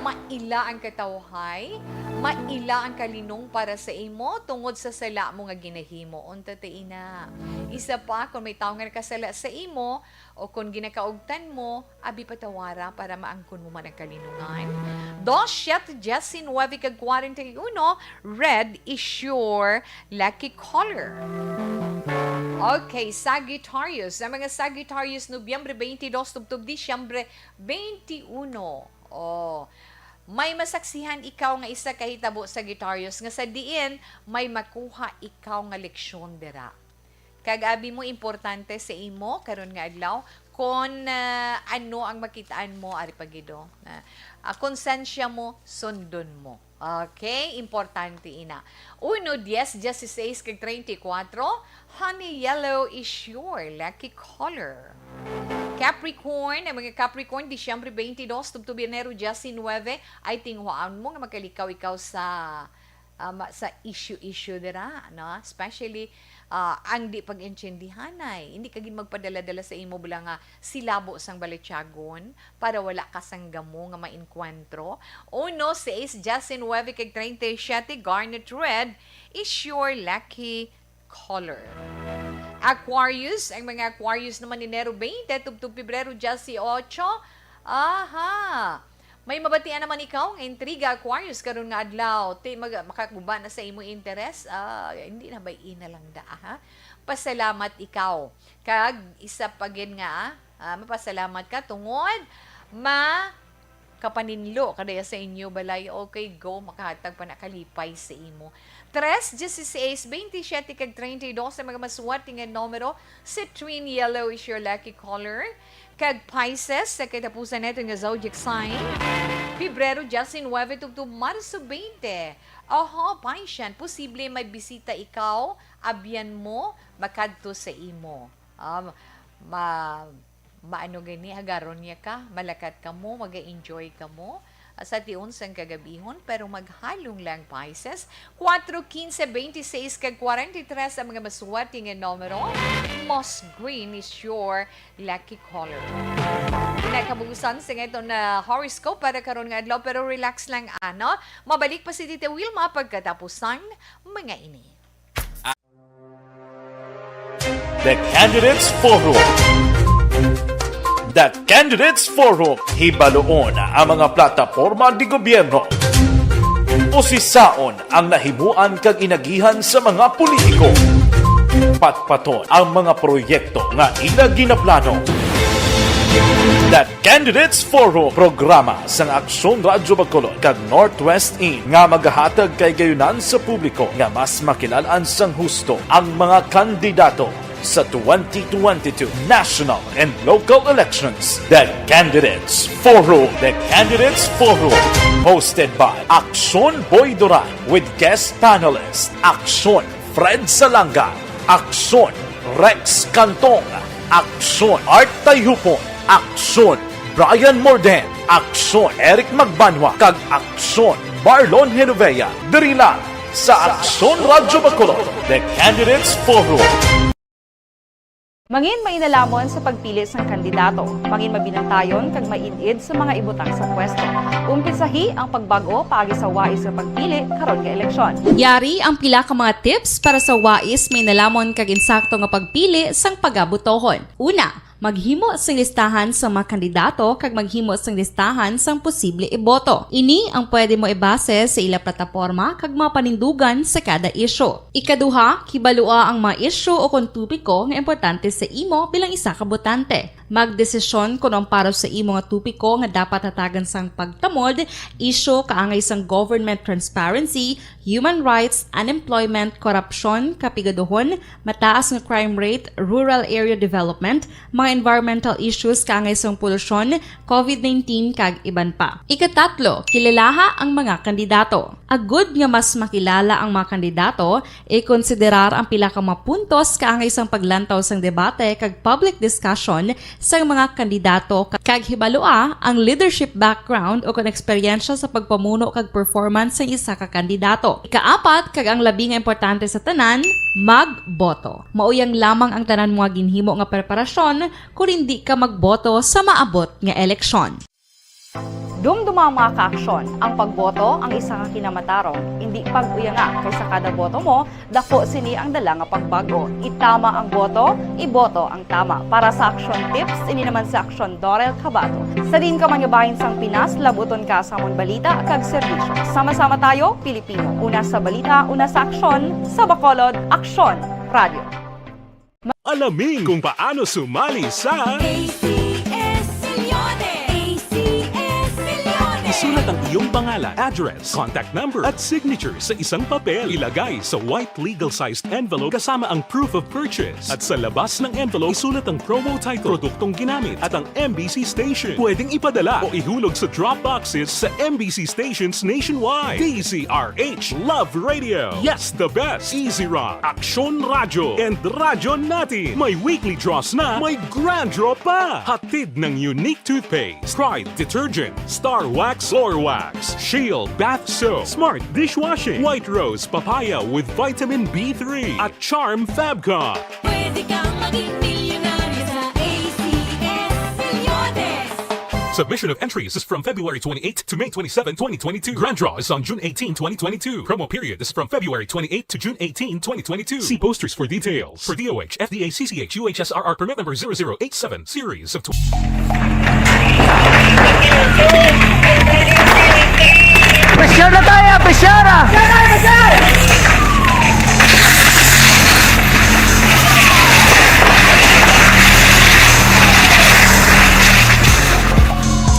Maila ang katawhay, maila ang kalinong para sa imo tungod sa sala mo nga ginahimo. Unta ina. Isa pa, kung may tao nga nakasala sa imo o kung ginakaugtan mo, abi patawara para maangkon mo man ang kalinungan. 2, 7, 19 kag 41, red is your lucky color. Okay, Sagittarius. Ang mga Sagittarius, Nobyembre 22, tubtob Disyembre 21. Oh, may masaksihan ikaw nga isa kahitabo Sagittarius nga sa diin may makuha ikaw nga leksyon dira. Kag-abi mo importante sa imo karon nga adlaw kung ano ang makitaan mo ari pagido. Konsensya mo sundon mo. Okay, importante ina. 1, 10, 16 kag 34, honey yellow is your lucky color. Capricorn, ang mga Capricorn, Disyembre 22, tubtob Enero 19, ay tinghuan mo nga makalikaw ikaw sa issue dira, no? Especially ang di pag-intsindihan ay hindi kagin magpadala-dala sa imo bula nga silabo sang baletyagon para wala ka sang gamo nga mainkwentro. 1, 6, 19 kag 37, garnet red is your lucky color. Aquarius, ang mga Aquarius naman Enero 20, tubtob Pebrero 18. Aha! May mabatian naman ikaw ng intriga Aquarius karon nga adlaw. Makaguba na sa imo interes. Hindi na ba ina lang da ha? Pasalamat ikaw. Kag isa pagin nga, mapasalamat ka tungod kapaninlo kadaya sa inyo balay. Okay, go makahatag pa na kalipay sa imo. 3, 16, 27 kag 32 sa mga maswerte nga numero. Citrine yellow is your lucky color. Kag Pisces sa katapusan neto nga zodiac sign. Pebrero 19 tubtob Marso 20. Pisces, posible may bisita ikaw, abyan mo makadto sa imo. Maano gani hagaron niya ka, malakat ka mo, maga-enjoy ka mo sa tiun sang kagabihon, pero maghalong lang Pisces. 4, 15, 26 kag 43 ang mga maswerte nga numero. Moss green is your lucky color. Nakabugusan sa ito na horoscope para karon nga adlaw, pero relax lang ano. Mabalik pa si Tita Wilma pagkatapos ng mga ini. The Candidates Forum. The Candidates Forum, hibaloon ang mga plataporma di gobyerno. Usisaon ang nahimuan kag inagihan sa mga politiko. Patpaton ang mga proyekto nga ila ginaplano. The Candidates Forum, programa sang Aksyon Radyo Bacolod kag Northwest In nga magahatag kay gayunan sa publiko nga mas makilalaan sang husto ang mga kandidato sa 2022 national and local elections. The Candidates Forum. The Candidates Forum. Hosted by Aksyon Boy Duran with guest panelists Aksyon Fred Salanga, Aksyon Rex Cantong, Aksyon Art Tayhupon, Aksyon Brian Morden, Aksyon Eric Magbanwa, kag Aksyon Marlon Genovea. Diri lang sa Aksyon Radyo Bacolod, The Candidates Forum. Mangin mainalamon sa pagpili sang kandidato, mangin mabinantayon kag maid-id sa mga ibutang sa pwesto. Umpisahi ang pagbago paagi sa wais sa pagpili karon nga eleksyon. Yari ang pila ka mga tips para sa wais may nalamon kag insakto nga pagpili sang pagabutohon. Una, maghimo sang listahan sa mga kandidato kag maghimo sang listahan sang posible iboto. Ini ang pwede mo ibase sa ila plataporma kag mga panindugan sa kada isyu. Ikaduha, kibalua ang mga isyu o kung tupiko nga importante sa imo bilang isa ka botante. Magdesisyon kung ang para sa imo nga tupiko nga dapat hatagan sang pagtamod, isyu kaangay sang government transparency, human rights, unemployment, korupsyon, kapigaduhon, mataas nga crime rate, rural area development, mga environmental issues kaangay sang polusyon, COVID-19 kag iban pa. Ikatatlo, kilalaha ang mga kandidato. Agud nga mas makilala ang mga kandidato, i-konsiderar ang pila ka mga puntos kaangay sang paglantaw sang debate kag public discussion sang mga kandidato kag hibalua ang leadership background o kon eksperyensya sa pagpamuno kag performance sa isa ka kandidato. Ikaapat, kag ang labi nga importante sa tanan, magboto. Mauyang lamang ang tanan mga ginhimo nga preparasyon kung hindi ka magboto sa maabot nga eleksyon. Dumduma ang mga kaaksyon, ang pagboto ang isa ka kinamatarong, hindi pag-uyanga kaysa kada boto mo, dako sini ang dala nga pagbago. Itama ang boto, iboto ang tama. Para sa action tips, ini naman sa action Dorel Cabato. Sa din ka manyabahin sang Pinas, labuton ka sa amon balita kag serbisyo. Sama-sama tayo, Pilipino. Una sa balita, una sa aksyon, sa Bacolod, Aksyon Radio. Alamin kung paano sumali sa ACS Milyone. ACS Milyone. Isulat ang iyong pangalan, address, contact number at signature sa isang papel. Ilagay sa white legal-sized envelope kasama ang proof of purchase. At sa labas ng envelope, isulat ang promo title, produktong ginamit at ang MBC station. Pwedeng ipadala o ihulog sa drop boxes sa MBC stations nationwide. DZRH Love Radio. Yes, the best. Easy Rock, Aksyon Radio, and Radyo Natin. May weekly draws na, may grand draw pa. Hatid ng unique toothpaste, Pride Detergent, Star Wax Floor Wax, Shield Bath Soap, Smart Dishwashing, White Rose Papaya with Vitamin B3, at Charm Fabcon. Pwede kang maging milyonaryo sa ACS Milyone. Submission of entries is from February 28 to May 27, 2022. Grand draw is on June 18, 2022. Promo period is from February 28 to June 18, 2022. See posters for details. For DOH, FDA, CCH, UHSRR permit number 0087, series of Presyar na tayo, presyara!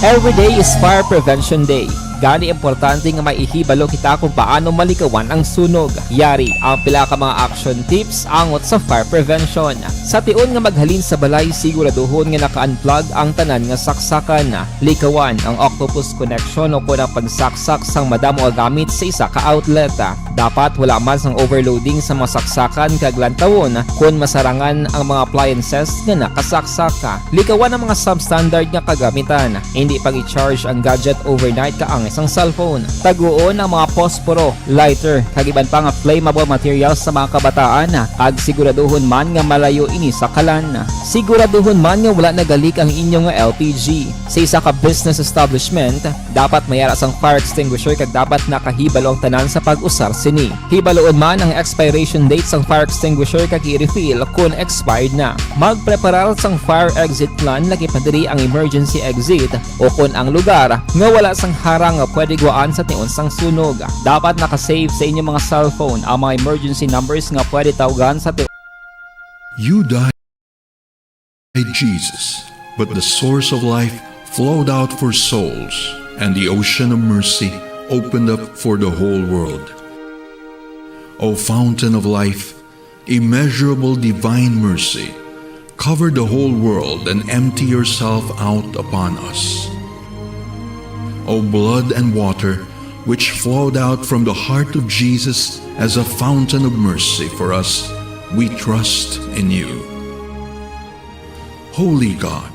Every day is Fire Prevention Day. Gani importante nga maihibalo kita kung paano malikawan ang sunog. Yari ang pila ka mga action tips angot sa fire prevention. Sa tion nga maghalin sa balay, siguraduhon nga naka-unplug ang tanan nga saksakan. Likawan ang octopus connection o kung ang pagsaksak sang madamo nga gamit sa isa ka outlet. Dapat wala man sang overloading sa mga saksakan kag lantawon kung masarangan ang mga appliances nga nakasaksaka. Likawan ang mga substandard nga kagamitan. Hindi pag i-charge ang gadget overnight kaang isang cellphone. Taguon ang mga posporo, lighter, kag iban pa nga flammable materials sa mga kabataan. Ag siguraduhon man nga malayo ini sa kalan. Siguraduhon man nga wala nagalik ang inyong LPG. Sa isa ka business establishment, dapat mayara sang fire extinguisher kag dapat nakahibalo ang tanan sa pag-usar sini. Hibaloon man ang expiration date sang fire extinguisher kag i-refill kung expired na. Magpreparar sang fire exit plan lagi padiri ang emergency exit o kung ang lugar nga wala sang harang nga pwede guwaan sa tion sang sunog. Dapat nakasave sa inyong mga cellphone ang mga emergency numbers nga pwede tawagan sa You died, Jesus, but the source of life flowed out for souls, and the ocean of mercy opened up for the whole world. O fountain of life, immeasurable divine mercy, cover the whole world and empty yourself out upon us. O blood and water, which flowed out from the heart of Jesus as a fountain of mercy for us, we trust in you. Holy God,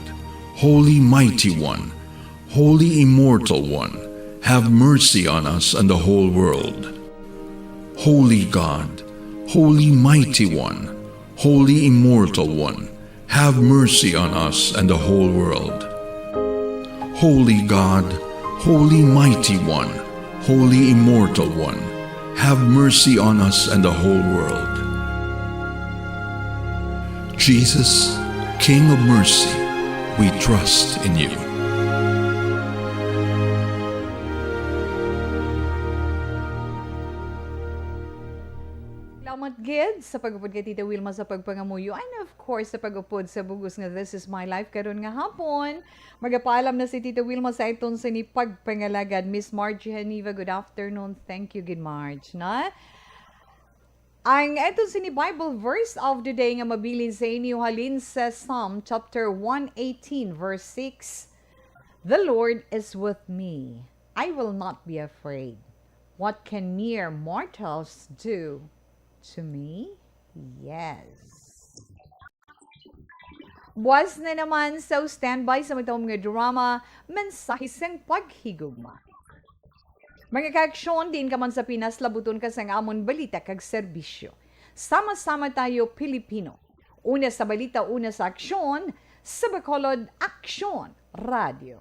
Holy Mighty One, Holy Immortal One, have mercy on us and the whole world. Holy God, Holy Mighty One, Holy Immortal One, have mercy on us and the whole world. Holy God, Holy Mighty One, Holy Immortal One, have mercy on us and the whole world. Jesus, King of mercy, we trust in you. Salamat gid sa pagupod kay Tita Wilma sa pagpangamuyo and of course sa pagupod sa bugos nga This Is My Life karon nga hapon. Magapaalam na si Tita Wilma sa iton sa ni pagpangalagad. Miss Margie Haniva, good afternoon. Thank you, good Marge. Na? Ang iton sa ni Bible verse of the day nga mabilin sa inyo halin sa Psalm chapter 118 verse 6. The Lord is with me. I will not be afraid. What can mere mortals do to me? Yes. Buwas na naman sa standby sa magtawang mga drama, mensahe sang paghigugma. Mga kaaksyon, din ka man sa Pinas, labuton ka sang amon balita kag serbisyo. Sama-sama tayo, Pilipino. Una sa balita, una sa aksyon, sa Bacolod Aksyon Radio.